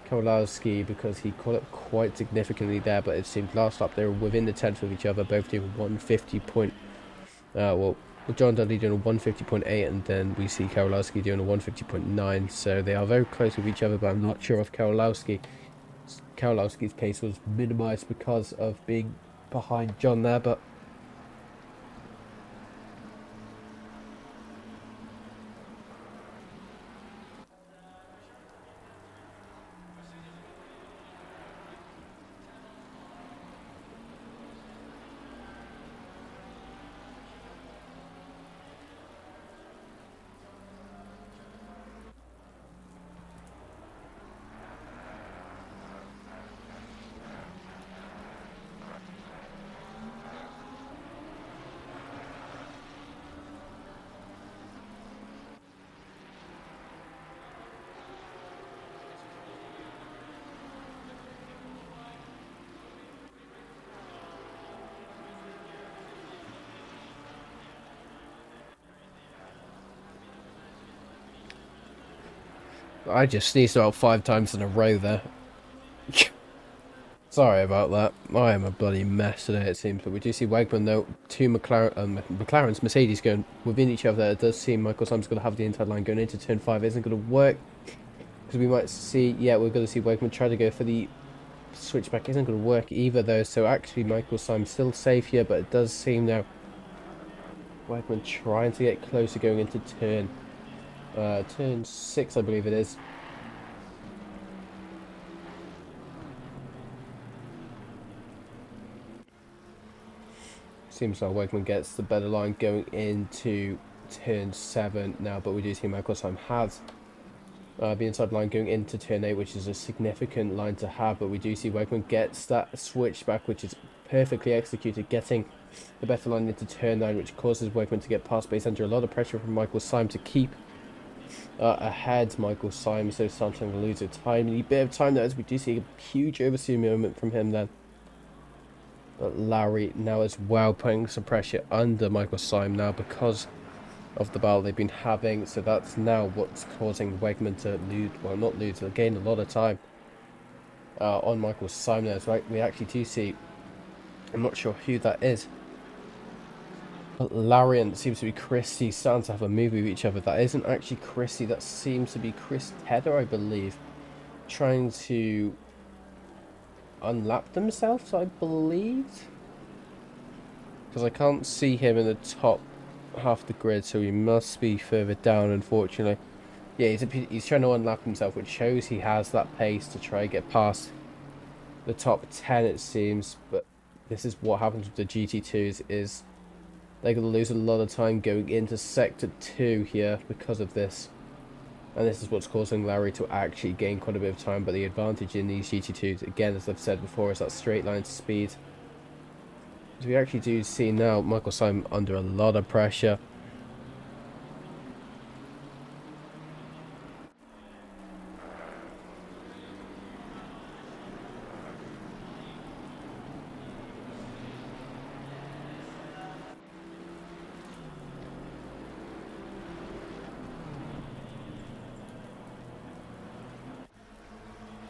Kowalski because he caught up quite significantly there, but it seemed last lap they were within the 10th of each other, both doing 150 point. Well, John Dudley doing a 150.8, and then we see Kowalski doing a 150.9. So they are very close with each other, but I'm not sure if Kowalski's pace was minimised because of being behind John there, but. I just sneezed about 5 times in a row there. Sorry about that. I am a bloody mess today, it seems. But we do see Wegman, though. Two McLaren's, Mercedes going within each other. It does seem Michael Simon's going to have the inside line going into turn 5. Isn't going to work. Because we might see, yeah, we're going to see Wegman try to go for the switchback. Isn't going to work either, though. So actually, Michael Simon's still safe here. But it does seem now Wegman trying to get closer going into turn 6, I believe it is. Seems like Wegman gets the better line going into turn 7 now, but we do see Michael Simon has the inside line going into turn 8, which is a significant line to have, but we do see Wegman gets that switch back, which is perfectly executed, getting the better line into turn 9, which causes Wegman to get past, but he's under a lot of pressure from Michael Simon to keep ahead. Michael Simon, so starting to lose a tiny bit of time there, as we do see a huge oversteer moment from him then. But Larry now as well putting some pressure under Michael Simon now because of the battle they've been having. So that's now what's causing Wegman to lose, well, not lose, but gain a lot of time on Michael Simon. As right, we actually do see, I'm not sure who that is, but Larry and it seems to be Christy starting to have a move with each other. That isn't actually Christy, that seems to be Chris Tedder, I believe, trying to unlap themselves, I believe, because I can't see him in the top half of the grid, so he must be further down, unfortunately. Yeah, he's trying to unlap himself, which shows he has that pace to try and get past the top 10, it seems. But this is what happens with the GT2s, is they're going to lose a lot of time going into sector 2 here because of this. And this is what's causing Larry to actually gain quite a bit of time. But the advantage in these GT2s, again, as I've said before, is that straight line speed. As we actually do see now Michael Simon under a lot of pressure.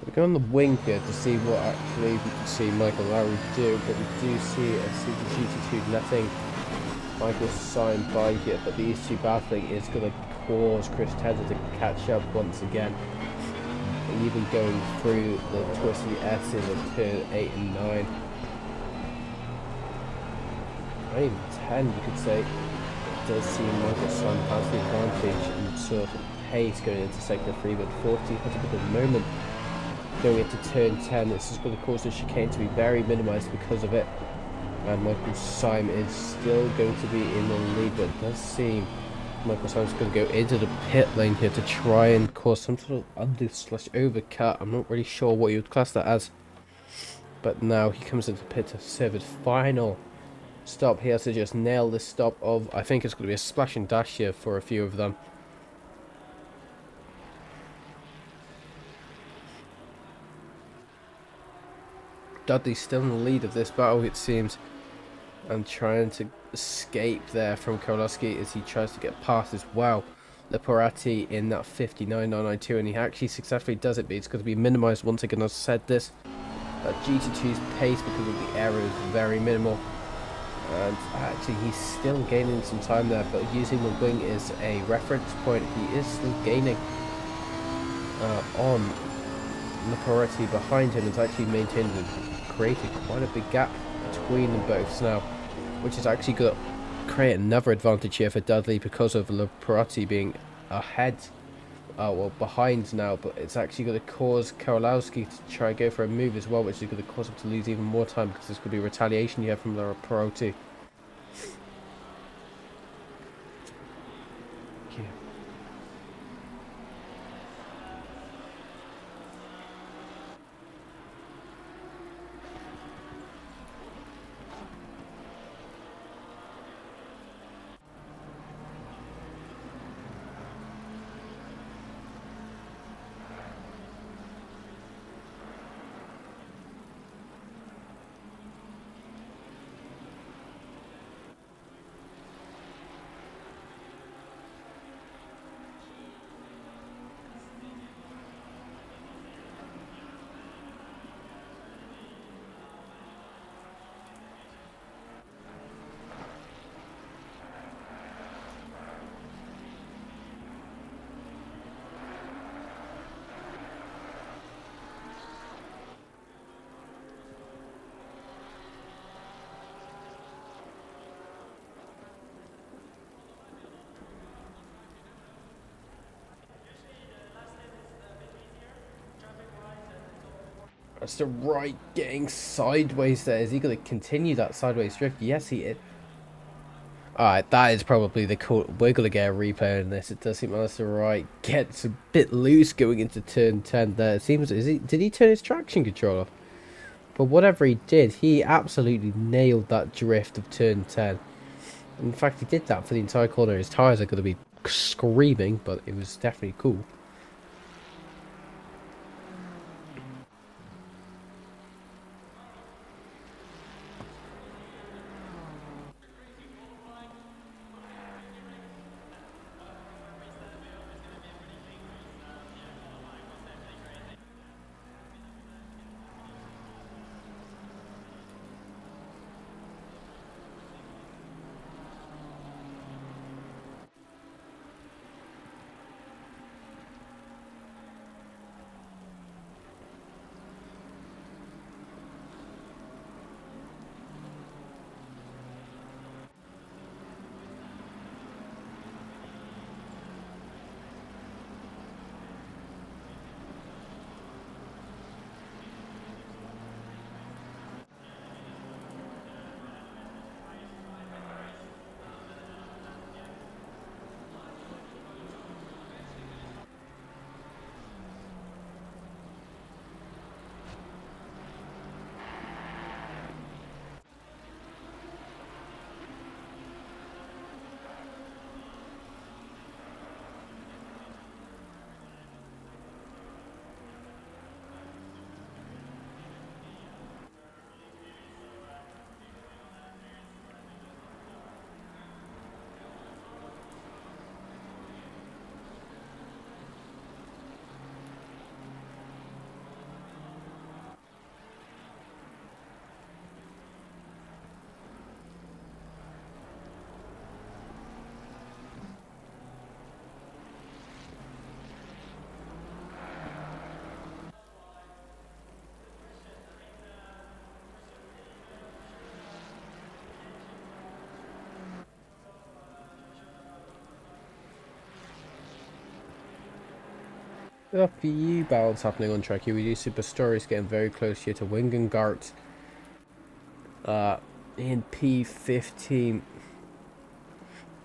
We go on the wing here to see what actually we can see Michael Larry do, but we do see a GT2 letting Michael Simon by here, but these two battling is going to cause Chris Tedder to catch up once again, and even going through the twisty S's of turn 8 and 9. Not even 10, you could say. It does seem Michael Simon has the advantage in sort of pace going into sector 3, but 40 has a bit of a moment going into turn 10. This is going to cause the chicane to be very minimised because of it, and Michael Simon is still going to be in the lead, but it does seem Michael Simon's going to go into the pit lane here to try and cause some sort of undo/overcut. I'm not really sure what you would class that as, but now he comes into the pit to serve his final stop. He has to just nail this stop of, I think it's going to be a splash and dash here for a few of them. Dudley's still in the lead of this battle, it seems, and trying to escape there from Kowalski as he tries to get past as well Leporati in that 59.992, and he actually successfully does it, but it's going to be minimised once again. I've said this, that GT2's pace because of the error is very minimal, and actually he's still gaining some time there, but using the wing is a reference point. He is still gaining on Leporati behind him. It's actually maintained and created quite a big gap between them both now, which is actually going to create another advantage here for Dudley because of Leporati being ahead, well, behind now, but it's actually going to cause Kowalski to try and go for a move as well, which is going to cause him to lose even more time because there's going to be retaliation here from Leporati. That's the right, getting sideways there. Is he going to continue that sideways drift? Yes, he is. Alright, that is probably the cool. We're going to get a replay on this. It does seem like that's the right. Gets a bit loose going into turn 10 there. It seems. Did he turn his traction control off? But whatever he did, he absolutely nailed that drift of turn 10. In fact, he did that for the entire corner. His tyres are going to be screaming, but it was definitely cool. A few battles happening on track here. We do Super Stories getting very close here to Wingengart. In P15.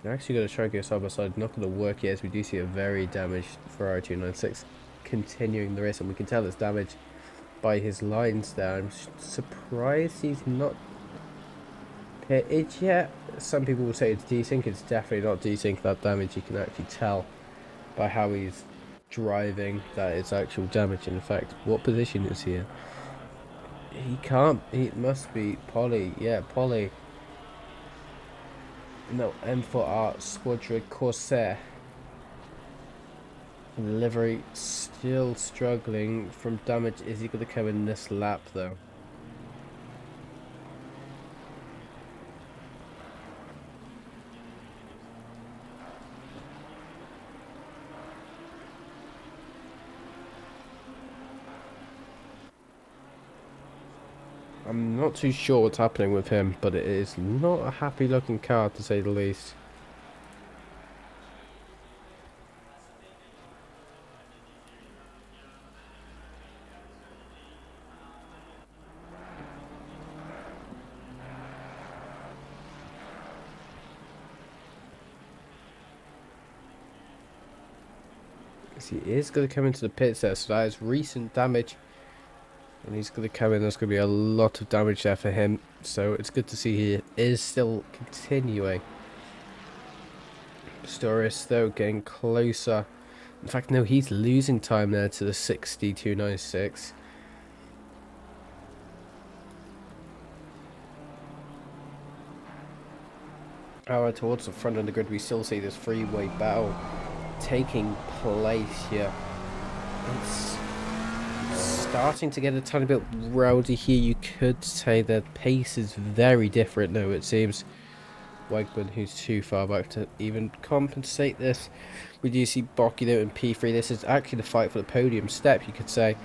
They're actually going to try to go side by side. Not going to work yet, as we do see a very damaged Ferrari 296 continuing the race, and we can tell it's damaged by his lines there. I'm surprised he's not pitted yet. Some people will say it's desync. It's definitely not desync, that damage. You can actually tell by how he's driving that it's actual damage. In fact, what position is he in? He can't. It must be Polly. Yeah, Polly. No, M for Art Squadra Corsair. And the livery still struggling from damage. Is he going to come in this lap though? I'm not too sure what's happening with him, but it is not a happy looking car to say the least. He is going to come into the pits there, so that is recent damage. And he's going to come in, there's going to be a lot of damage there for him. So it's good to see he is still continuing. Pistorius, though, getting closer. In fact, no, he's losing time there to the 62.96. However, towards the front of the grid, we still see this freeway battle taking place here. It's starting to get a tiny bit rowdy here. You could say the pace is very different now, it seems. Wegman, who's too far back to even compensate this. We do see Bocky though in P3. This is actually the fight for the podium step, you could say.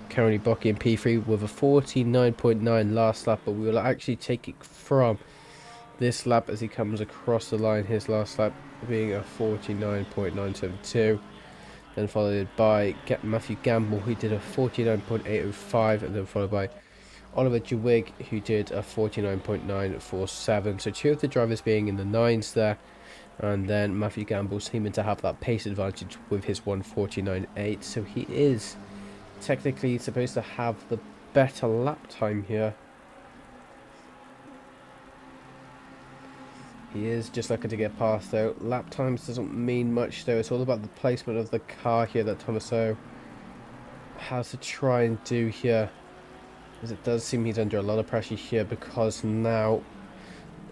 Currently Bocky in P3 with a 49.9 last lap, but we will actually take it from this lap as he comes across the line. His last lap being a 49.972. then followed by Matthew Gamble, who did a 49.805, and then followed by Oliver Dewig, who did a 49.947. So two of the drivers being in the nines there, and then Matthew Gamble seeming to have that pace advantage with his 149.8. So he is technically supposed to have the better lap time here. He is just looking to get past though. Lap times doesn't mean much though. It's all about the placement of the car here that Tomaso has to try and do here. As it does seem he's under a lot of pressure here, because now,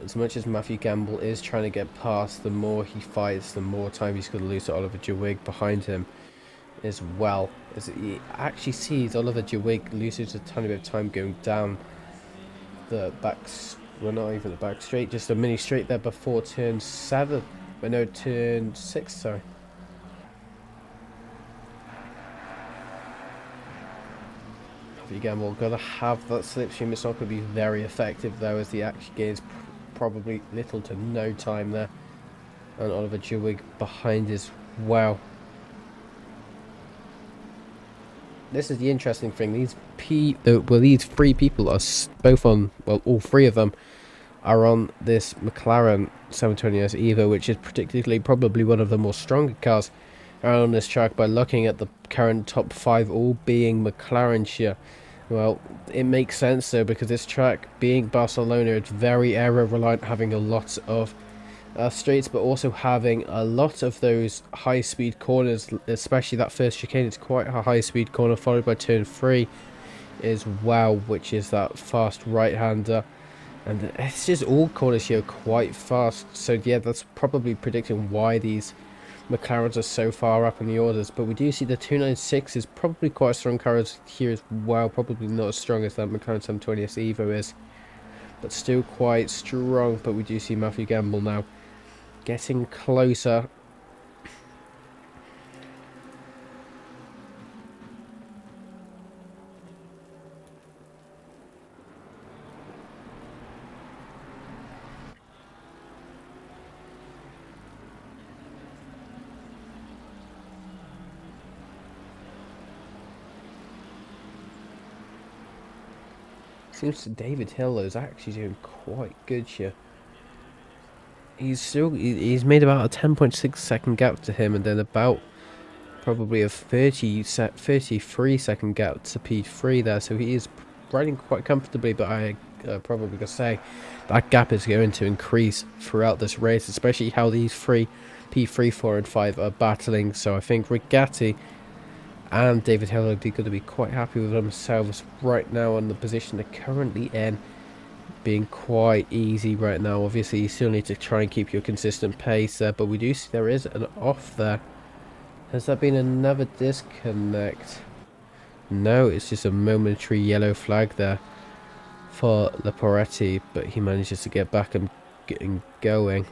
as much as Matthew Gamble is trying to get past, the more he fights, the more time he's going to lose to Oliver Dewig behind him as well. As he actually sees Oliver Dewig loses a tiny bit of time going down the backs. Well, not even the back straight, just a mini straight there before turn 7. But no, turn 6, sorry. Matthew Gamble got to have that slipstream. It's not going to be very effective though, as he actually gains probably little to no time there. And Oliver Dewig behind as well. This is the interesting thing. These these three people are both on, well, all three of them are on this McLaren 720S Evo, which is particularly probably one of the more stronger cars around on this track. By looking at the current top 5 all being McLaren here, well, it makes sense though, because this track being Barcelona, it's very aero reliant, having a lot of straights, but also having a lot of those high speed corners, especially that first chicane. It's quite a high speed corner, followed by turn 3 as well, which is that fast right hander, and it's just all corners here quite fast. So yeah, that's probably predicting why these McLarens are so far up in the orders. But we do see the 296 is probably quite a strong car here as well, probably not as strong as that McLaren 720S Evo is, but still quite strong. But we do see Matthew Gamble now getting closer. Seems David Hill is actually doing quite good here. He's made about a 10.6 second gap to him, and then about probably a 33 second gap to P3 there. So he is riding quite comfortably, but I probably gonna say that gap is going to increase throughout this race, especially how these three P3, 4 and 5 are battling. So I think Rigatti and David Hill are going to be quite happy with themselves right now on the position they're currently in, being quite easy right now. Obviously you still need to try and keep your consistent pace there, but we do see there is an off there. Has there been another disconnect? No, it's just a momentary yellow flag there for Leporetti, but he manages to get back and getting going.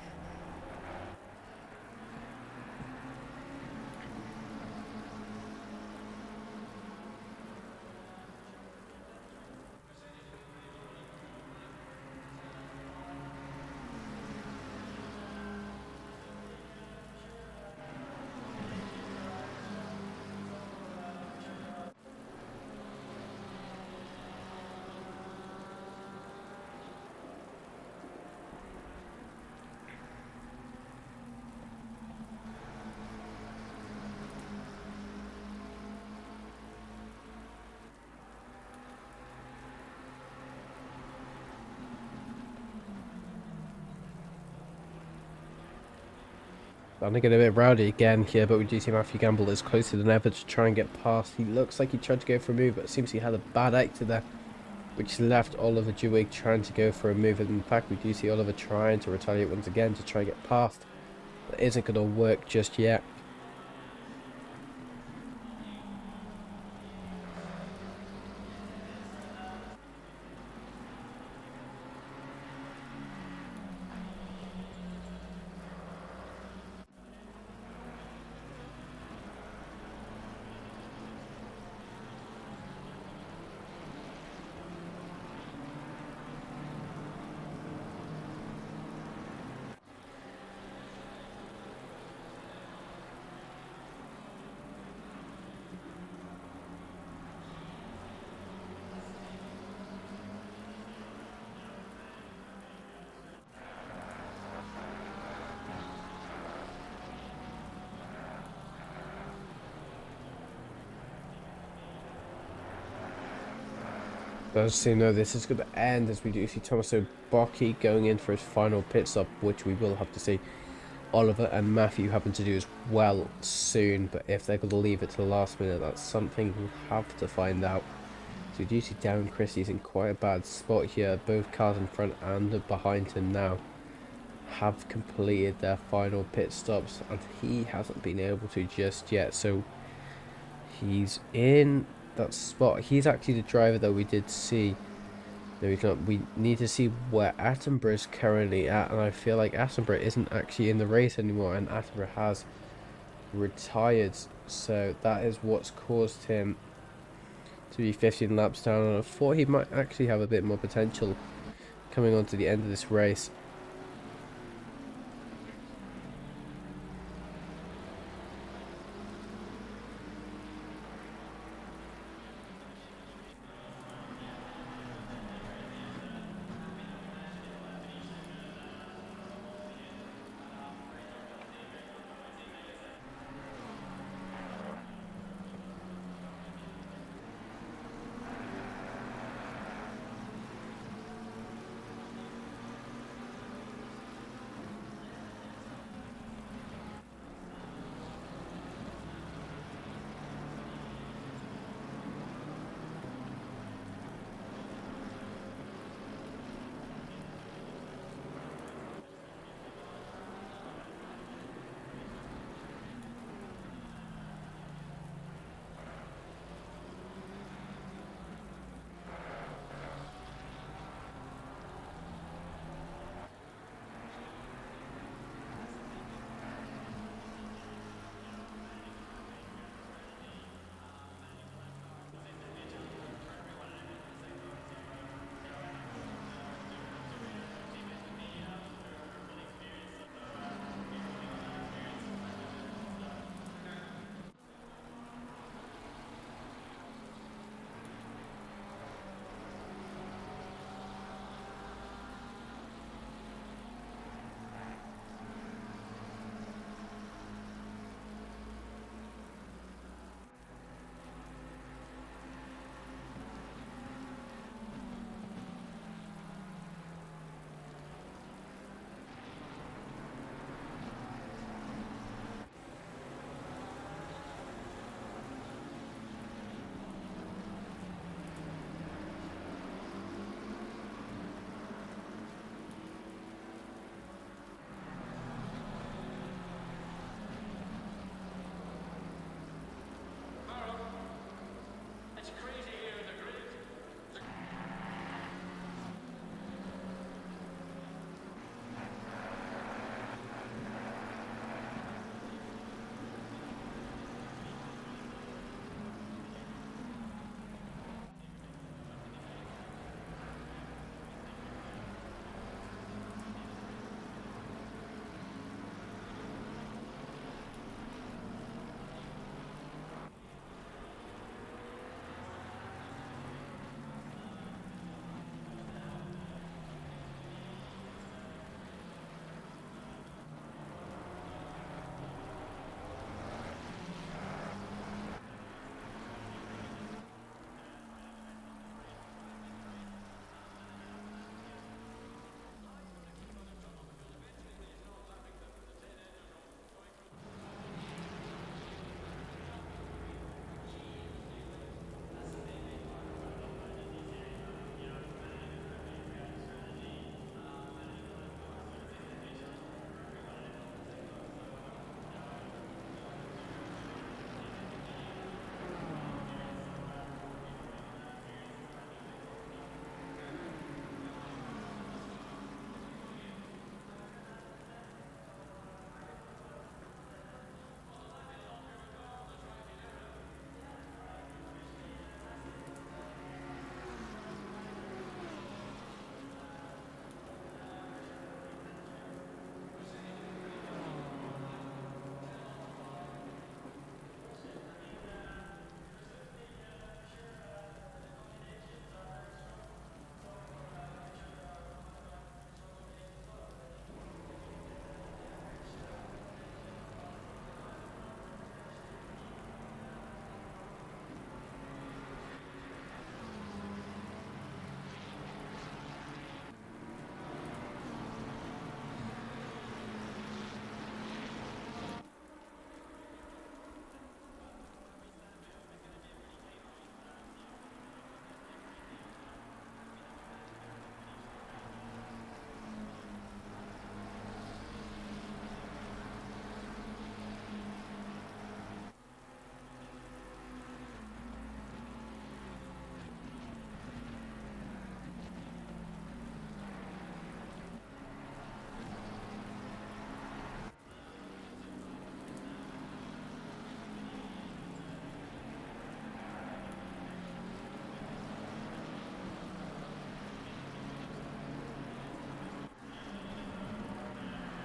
I'm going to get a bit rowdy again here, but we do see Matthew Gamble is closer than ever to try and get past. He looks like he tried to go for a move, but it seems he had a bad actor there, which left Oliver Dewig trying to go for a move. And in fact, we do see Oliver trying to retaliate once again to try and get past. That isn't going to work just yet. does seem though this is going to end as we do see Tommaso Bocchi going in for his final pit stop, which we will have to see Oliver and Matthew happen to do as well soon. But if they're going to leave it to the last minute, that's something we'll have to find out. So we do see Darren Christie's in quite a bad spot here. Both cars in front and behind him now have completed their final pit stops, and he hasn't been able to just yet. So he's in that spot. He's actually the driver that we did see. No, he's not. We need to see where Attenborough is currently at, and I feel like Attenborough isn't actually in the race anymore, and Attenborough has retired. So that is what's caused him to be 15 laps down, and I thought he might actually have a bit more potential coming on to the end of this race.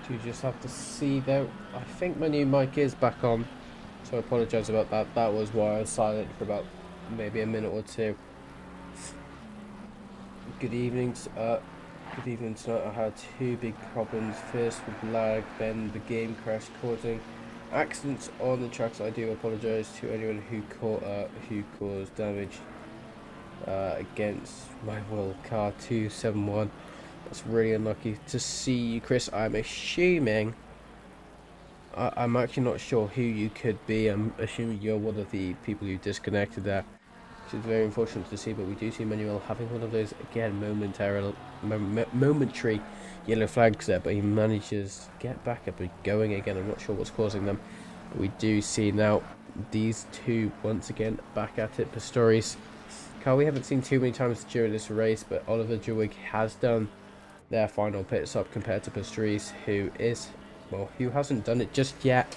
Do just have to see though. I think my new mic is back on, so I apologise about that. That was why I was silent for about maybe a minute or two. Good evening. Good evening tonight. I had two big problems. First with lag, then the game crash causing accidents on the tracks. I do apologise to anyone who caused damage against my World Car 271. That's really unlucky to see you, Chris. I'm assuming. I'm actually not sure who you could be. I'm assuming you're one of the people who disconnected there. Which is very unfortunate to see, but we do see Manuel having one of those, again, momentary yellow flags there, but he manages to get back up and going again. I'm not sure what's causing them. But we do see now these two once again back at it. Pistorius car we haven't seen too many times during this race, but Oliver Jewig has done their final pit stop compared to Pistorius, who hasn't done it just yet.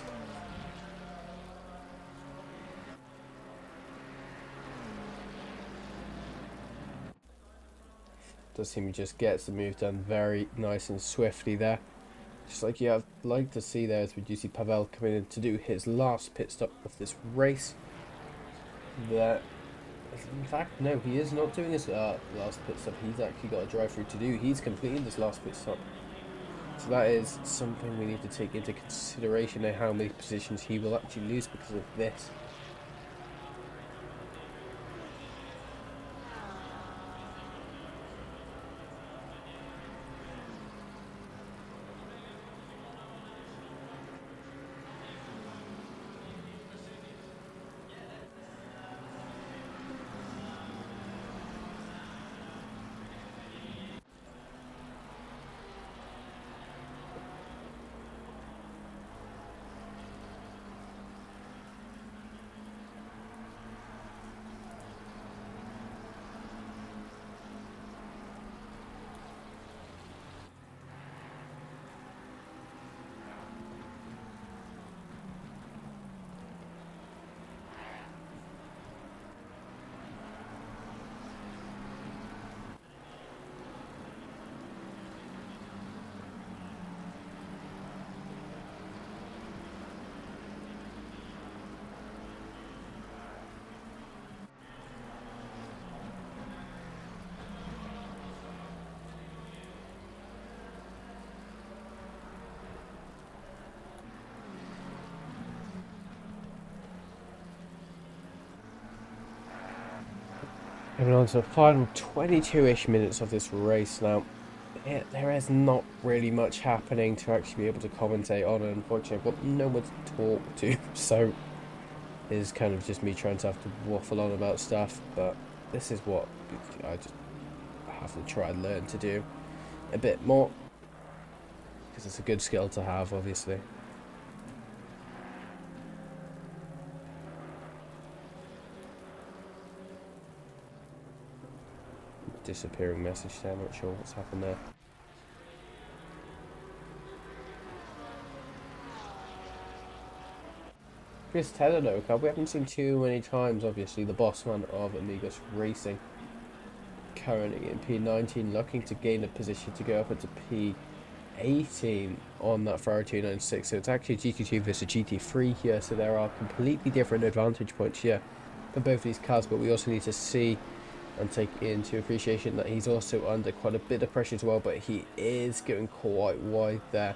Does seem he just gets the move done very nice and swiftly there. Just like you have like to see there as we do see Pavel coming in to do his last pit stop of this race. There, in fact, no, he is not doing his last pit stop. He's actually got a drive through to do. He's completing this last pit stop. So that is something we need to take into consideration of how many positions he will actually lose because of this. Coming on to the final 22-ish minutes of this race now. There is not really much happening to actually be able to commentate on, and unfortunately I've got no one to talk to, so it's kind of just me trying to have to waffle on about stuff, but this is what I just have to try and learn to do a bit more, because it's a good skill to have, obviously. Disappearing message there, I'm not sure what's happened there. Chris Telenoka, we haven't seen too many times, obviously, the boss man of Amigos Racing. Currently in P19, looking to gain a position to go up into P18 on that Ferrari 296. So it's actually GT2 versus GT3 here, so there are completely different advantage points here for both these cars, but we also need to see and take into appreciation that he's also under quite a bit of pressure as well, but he is going quite wide there,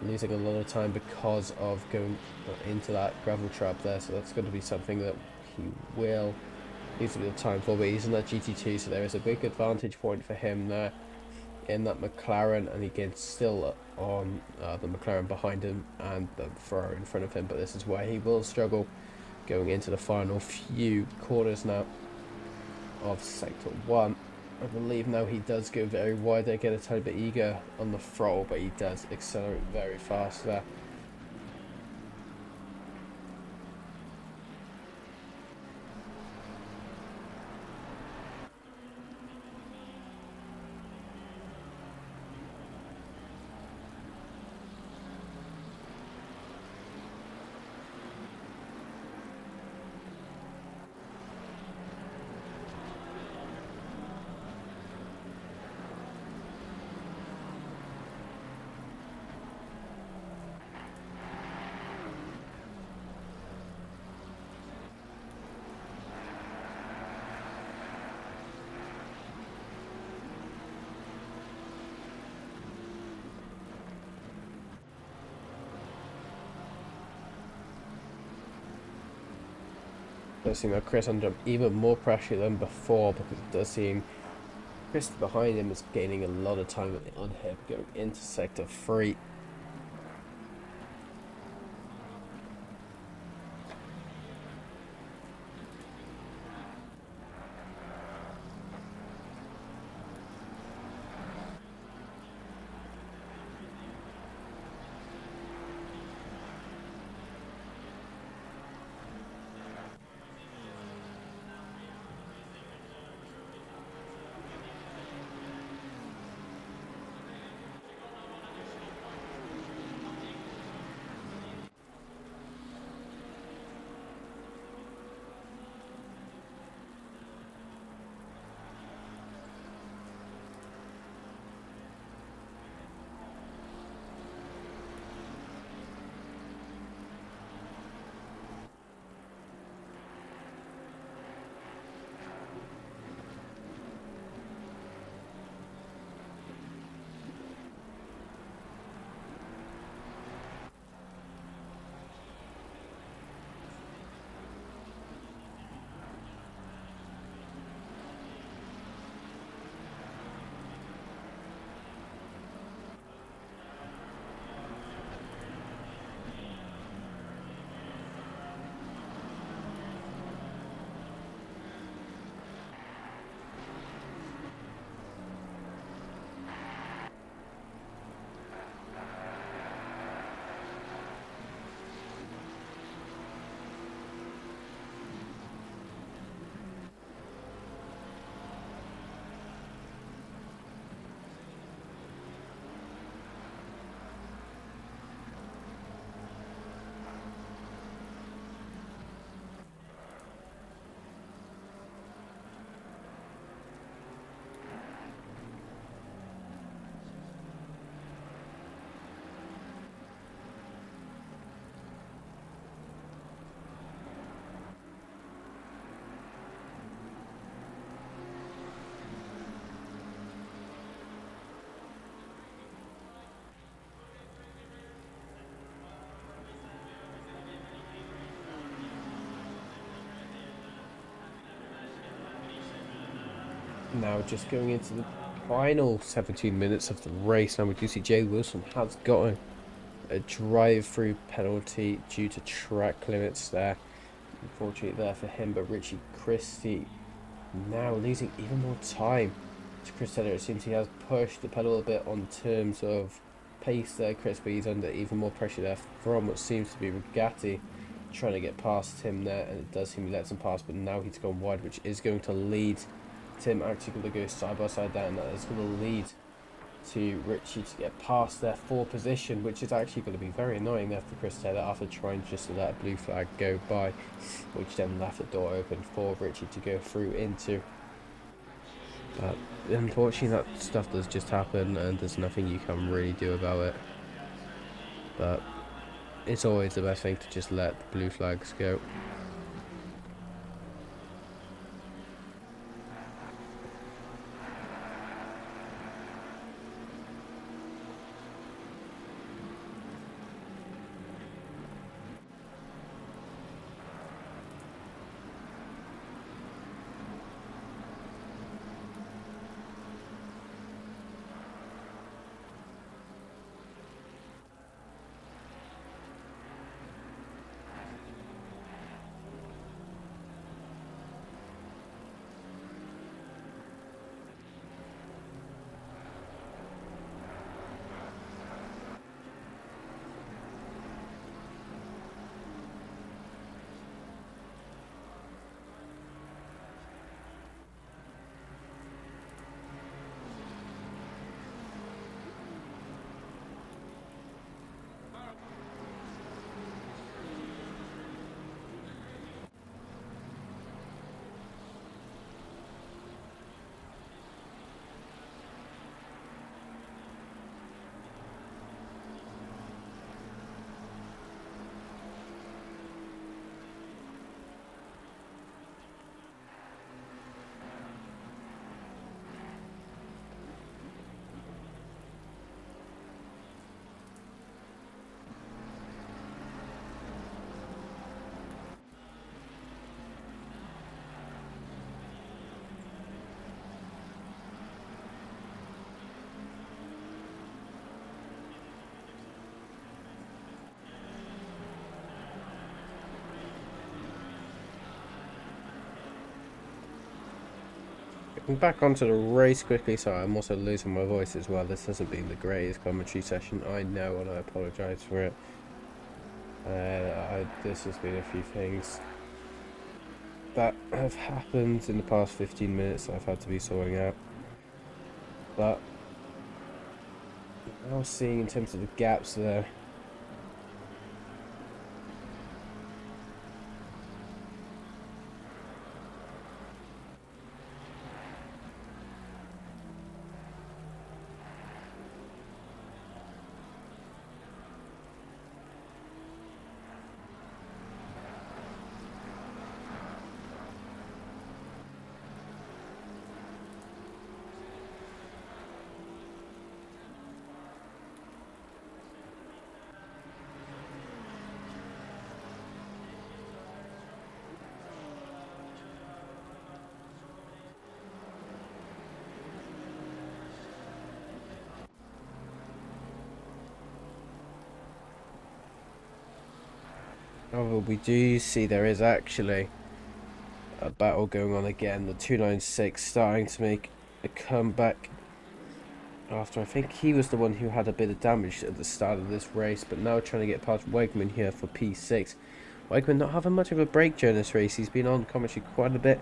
losing a lot of time because of going into that gravel trap there, so that's going to be something that he will lose a bit of time for, but he's in that GT2, so there is a big advantage point for him there in that McLaren, and again still on the McLaren behind him and the Ferrari in front of him, but this is where he will struggle going into the final few corners now of sector 1. I believe now he does go very wide there, get a tiny bit eager on the throttle, but he does accelerate very fast there. does seem like Chris under even more pressure than before, because it does seem Chris behind him is gaining a lot of time on him going into sector 3. Now just going into the final 17 minutes of the race. Now we do see Jay Wilson has gotten a drive-through penalty due to track limits there. Unfortunately there for him, but Richie Christie now losing even more time to Chris Taylor. It seems he has pushed the pedal a bit on terms of pace there, Chris, but he's under even more pressure there from what seems to be Regatti trying to get past him there, and it does seem he lets him pass, but now he's gone wide, which is going to lead Tim actually going to go side by side there, and that is going to lead to Richie to get past their 4 position, which is actually going to be very annoying there for Chris Taylor after trying just to let a blue flag go by, which then left the door open for Richie to go through into. But unfortunately that stuff does just happen and there's nothing you can really do about it. But it's always the best thing to just let the blue flags go. getting back onto the race quickly. Sorry, I'm also losing my voice as well. This hasn't been the greatest commentary session, I know, and I apologise for it. This has been a few things that have happened in the past 15 minutes that I've had to be sorting out. But now seeing in terms of the gaps there, however, we do see there is actually a battle going on again. The 296 starting to make a comeback after I think he was the one who had a bit of damage at the start of this race, but now trying to get past Wegman here for P6. Wegman not having much of a break during this race. He's been on commentary quite a bit,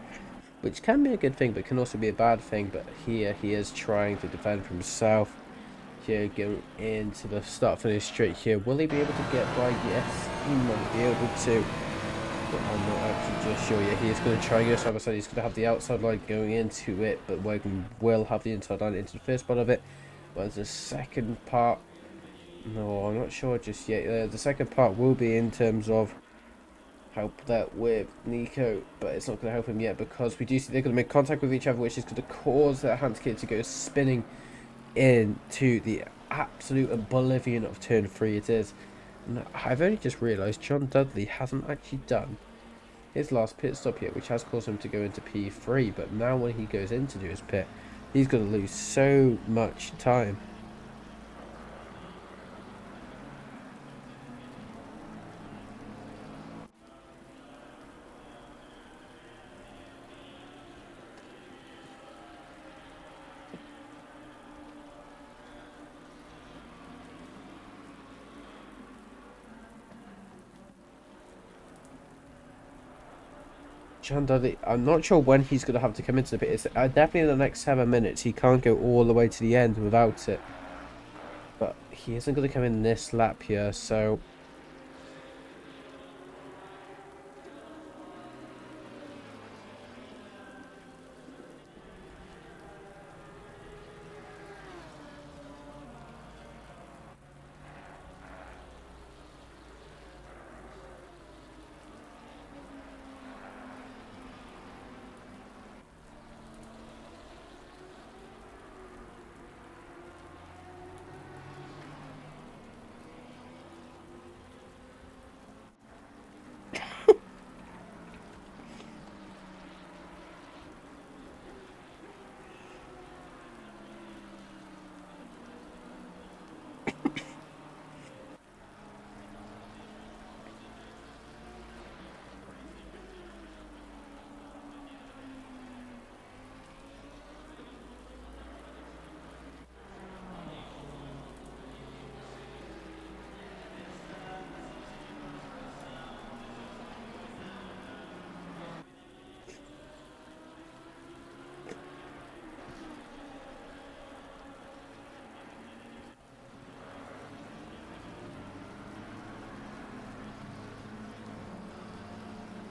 which can be a good thing but can also be a bad thing. But here he is trying to defend for himself. Here going into the start finish straight here. Will he be able to get by? Yes, he might be able to. But I'm not actually just sure. Yeah, he is going to try and go side by side. He's going to have the outside line going into it, but Wegman will have the inside line into the first part of it. But the second part, no, I'm not sure just yet. The second part will be in terms of help that with Nico, but it's not going to help him yet because we do see they're going to make contact with each other, which is going to cause that hand kit to go spinning into the absolute oblivion of turn 3 it is. And I've only just realised John Dudley hasn't actually done his last pit stop yet, which has caused him to go into P3, but now when he goes in to do his pit, he's going to lose so much time. John Dudley, I'm not sure when he's going to have to come into the pit. It's definitely in the next 7 minutes. He can't go all the way to the end without it. But he isn't going to come in this lap here, so...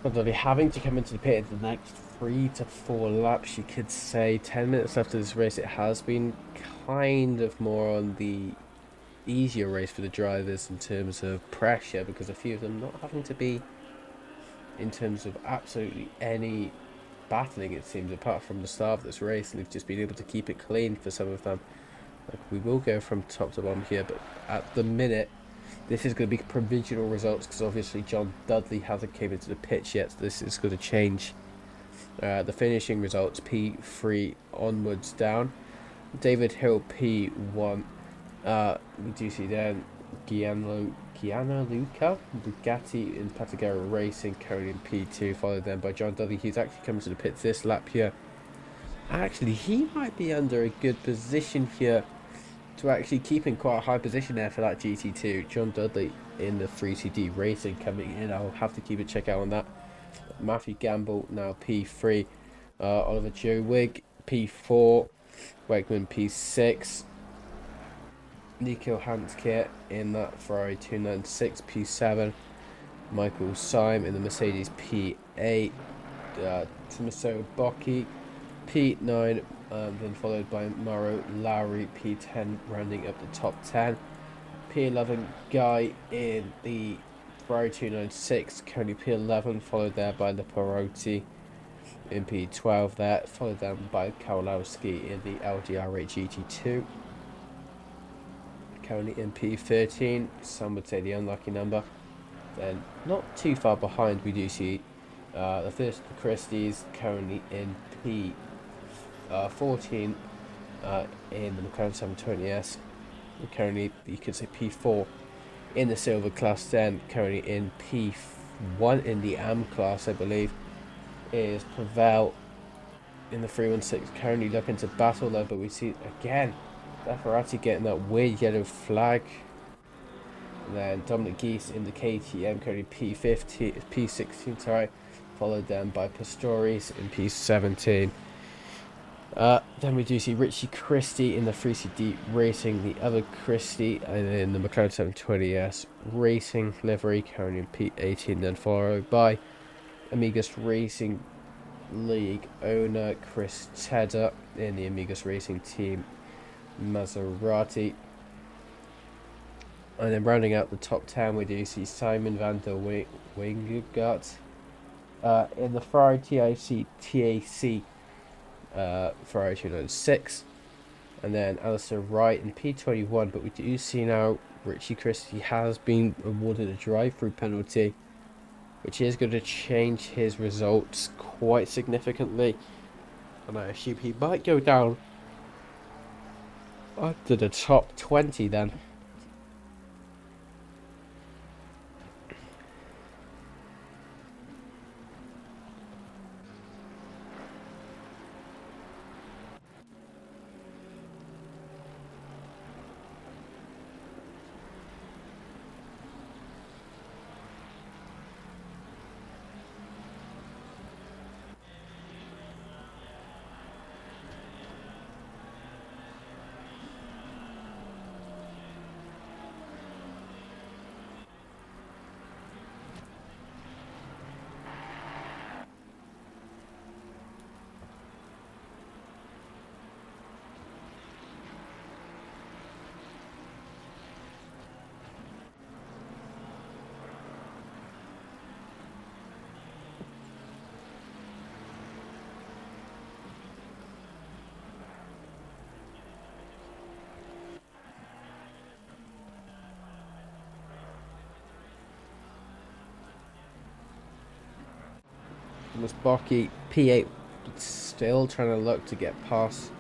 Dudley having to come into the pit in the next 3 to 4 laps, you could say. 10 minutes left of this race. It has been kind of more on the easier race for the drivers in terms of pressure, because a few of them not having to be in terms of absolutely any battling, it seems, apart from the start of this race, and they've just been able to keep it clean for some of them. Like, we will go from top to bottom here, but at the minute this is going to be provisional results because obviously John Dudley hasn't came into the pitch yet, so this is going to change the finishing results. P3 onwards down. David Hill P1. We do see then Gianluca Bugatti in Patagera Racing currently in P2, followed then by John Dudley. He's actually coming to the pits this lap here. Actually, he might be under a good position here to actually keep in quite a high position there for that GT2. John Dudley in the 3CD Racing coming in. I'll have to keep a check out on that. Matthew Gamble now P3. Oliver Joe Wigg P4. Wegman P6. Nico Hanskett in that Ferrari 296 P7. Michael Syme in the Mercedes P8. Tommaso Bocchi P9, then followed by Mauro Lowry P10, rounding up the top 10. P11 Guy in the Ferrari 296, currently P11, followed there by Leparotti in P12 there, followed then by Kowalowski in the LGR8 GT2. Currently in P13, some would say the unlucky number. Then not too far behind, we do see the first Christie's currently in P14 in the McLaren 720S. Currently, you could say P4 in the silver class. Then currently in P1 in the AM class, I believe, is Pavel in the 316. Currently looking to battle there, but we see again Leparotti getting that weird yellow flag. And then Dominic Geese in the KTM, currently P16, sorry, followed then by Pistorius in P17. Then we do see Richie Christie in the 3CD Racing, the other Christie in the McLaren 720S Racing livery, currently in P18, then followed by Amigas Racing League owner Chris Tedder in the Amigas Racing Team Maserati. And then rounding out the top 10, we do see Simon van der Wingegaard in the Ferrari TAC Ferrari 296. And then Alistair Wright in P21. But we do see now Richie Christie has been awarded a drive-through penalty, which is going to change his results quite significantly. And I assume he might go down to the top 20 then. Thomas Bocchi, P8, still trying to look to get past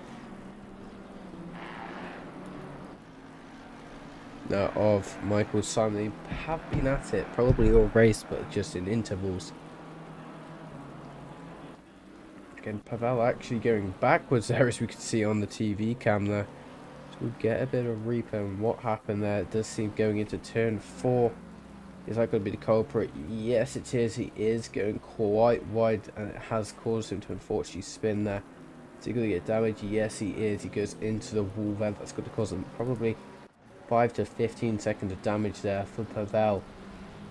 now of Michael Simon. They have been at it probably all race, but just in intervals. Again, Pavel actually going backwards there, as we could see on the TV cam there. So we'll get a bit of replay on what happened there. It does seem going into turn 4. Is that going to be the culprit? Yes, it is. He is going quite wide, and it has caused him to unfortunately spin there. Is he going to get damage? Yes, he is. He goes into the wall vent. That's going to cause him probably 5 to 15 seconds of damage there for Pavel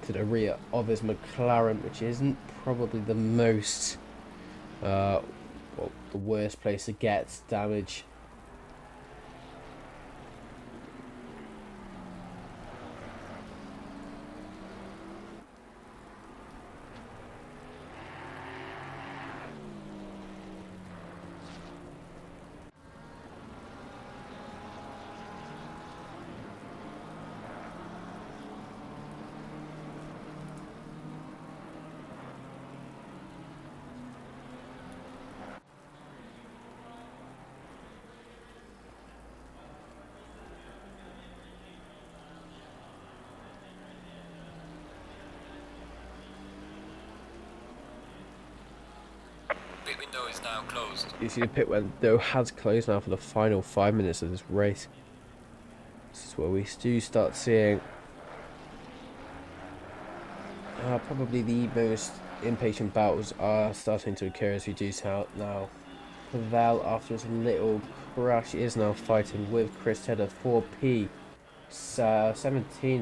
to the rear of his McLaren, which isn't probably the most, well, the worst place to get damage. window is now closed. You see the pit window has closed now for the final 5 minutes of this race. This is where we do start seeing probably the most impatient battles are starting to occur as we do so now. Pavel, after his little crash, is now fighting with Chris Tedder for P17,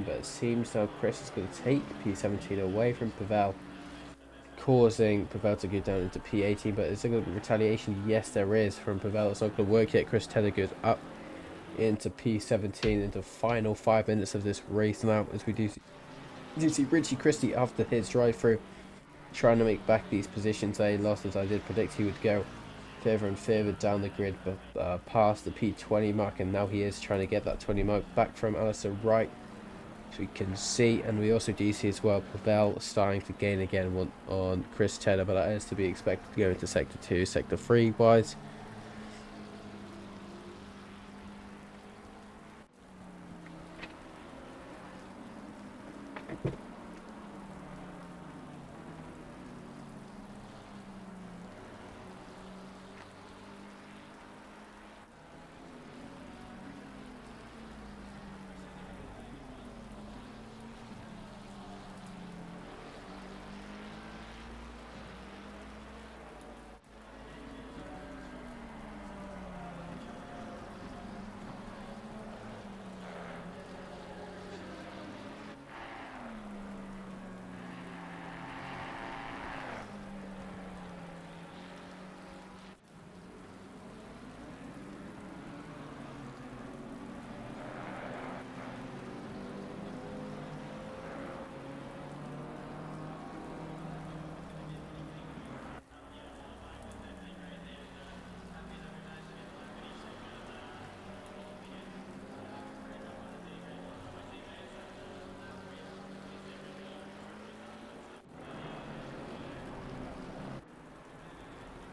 but it seems now Chris is going to take P17 away from Pavel, causing Pavel to go down into P18. But is there going to be retaliation? Yes, there is from Pavel. It's not going to work yet. Chris Tedder goes up into P17 into the final 5 minutes of this race now, as we do see Richie Christie after his drive through trying to make back these positions they lost, as I did predict he would go further and further down the grid, but past the P20 mark, and now he is trying to get that 20 mark back from Alistair Wright, as we can see. And we also do see as well Pavel starting to gain again on Chris Tedder, but that is to be expected to go into sector 2, sector 3 wise.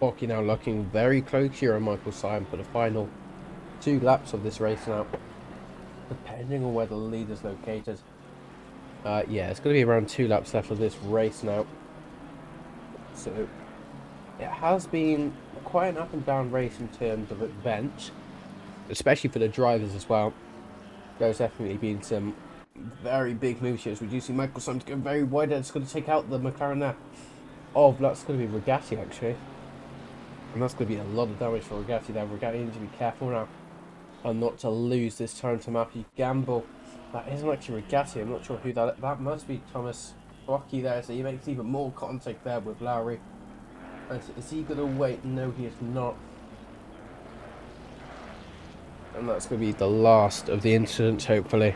Hockey now looking very close here on Michael Simon for the final 2 laps of this race now, depending on where the lead is located. Yeah, it's going to be around 2 laps left of this race now. So it has been quite an up and down race in terms of events, especially for the drivers as well. There's definitely been some very big moves here, as we do see Michael Simon go very wide. It's going to take out the McLaren there. Oh, that's going to be Regatti actually. And that's going to be a lot of damage for Regatti there. Regatti needs to be careful now and not to lose this time to Matthew Gamble. That isn't actually Regatti. I'm not sure who that must be Thomas Rocky there. So he makes even more contact there with Lowry. Is he going to wait? No, he is not. And that's going to be the last of the incidents, hopefully.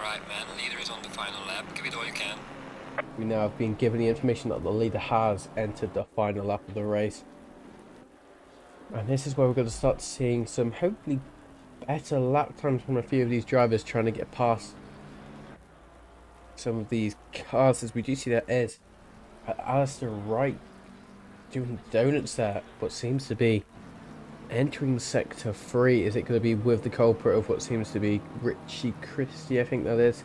Right, man, leader is on the final lap. Give it all you can. We now have been given the information that the leader has entered the final lap of the race. And this is where we're going to start seeing some hopefully better lap times from a few of these drivers trying to get past some of these cars, as we do see there is Alistair Wright doing donuts there, what seems to be entering sector 3. Is it going to be with the culprit of what seems to be Richie Christie? I think that is.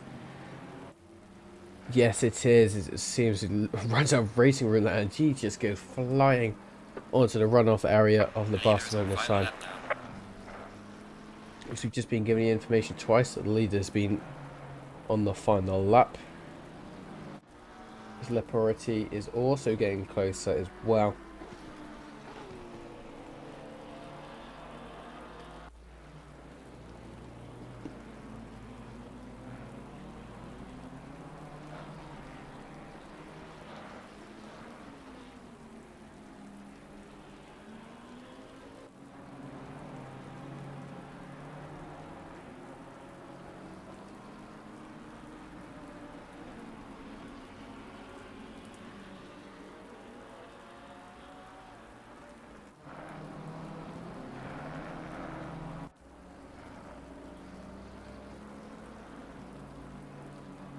Yes, it is. It seems it runs out of racing room there, and he just goes flying onto the runoff area of the Barcelona side. We've just been given the information twice that the leader's been on the final lap. His Leporati is also getting closer as well.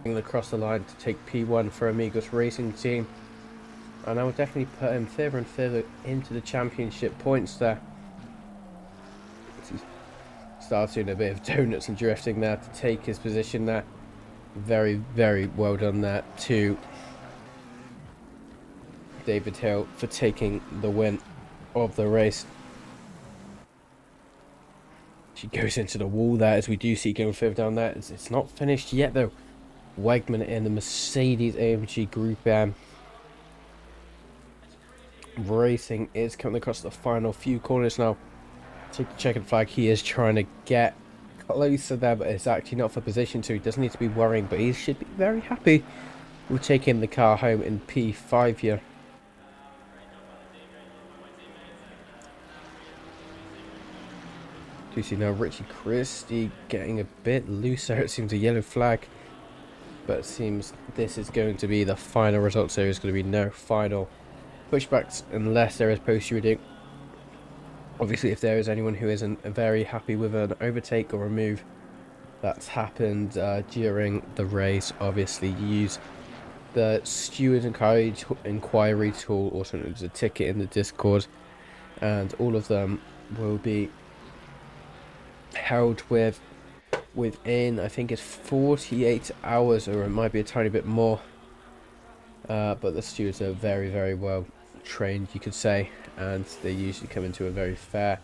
across the line to take P1 for Amigos Racing Team. And I would definitely put him further and further into the championship points there. He's starting a bit of donuts and drifting there to take his position there. Very, very well done there to David Hill for taking the win of the race. She goes into the wall there, as we do see going further down there. It's not finished yet though. Wegman in the Mercedes AMG Group M Racing is coming across the final few corners now. Take the checkered flag. He is trying to get closer there, but it's actually not for position, so he doesn't need to be worrying, but he should be very happy with taking the car home in P5 here. Do you see now Richie Christie getting a bit looser? It seems a yellow flag, but it seems this is going to be the final result, so there's going to be no final pushbacks unless there is post reading. Obviously, if there is anyone who isn't very happy with an overtake or a move that's happened during the race, obviously use the steward inquiry tool, also known as a ticket in the Discord, and all of them will be held within, I think it's 48 hours, or it might be a tiny bit more, but the stewards are very, very well trained, you could say, and they usually come into a very fair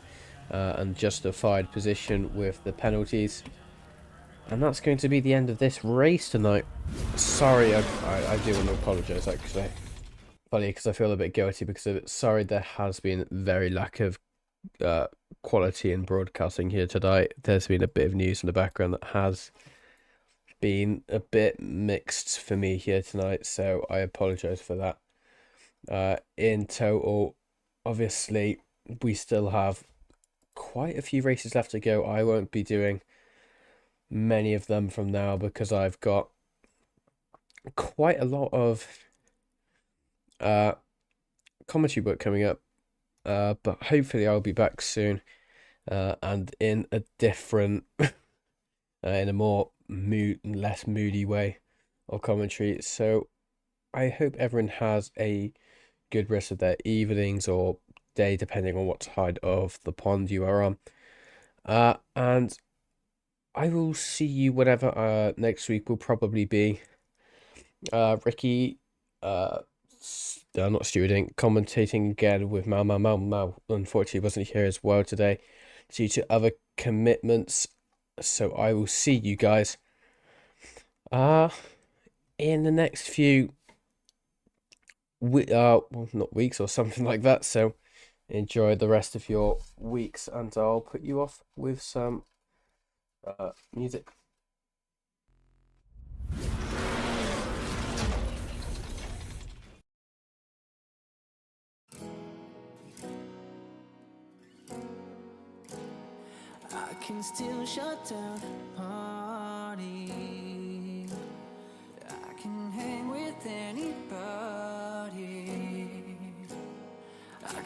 and justified position with the penalties. And that's going to be the end of this race tonight. Sorry, I do want to apologise, actually. Funny, because I feel a bit guilty because of it. Sorry, there has been very lack of quality in broadcasting here tonight. There's been a bit of news in the background that has been a bit mixed for me here tonight, so I apologise for that. In total, obviously, we still have quite a few races left to go. I won't be doing many of them from now because I've got quite a lot of commentary work coming up, but hopefully I'll be back soon, and in a different in a more less moody way of commentary. So I hope everyone has a good rest of their evenings or day, depending on what side of the pond you are on, and I will see you whenever. Next week will probably be Ricky, not stewarding, commentating again with Mal. Unfortunately, wasn't here as well today due to other commitments. So I will see you guys in the next few well, not weeks or something like that. So enjoy the rest of your weeks, and I'll put you off with some music. I can still shut down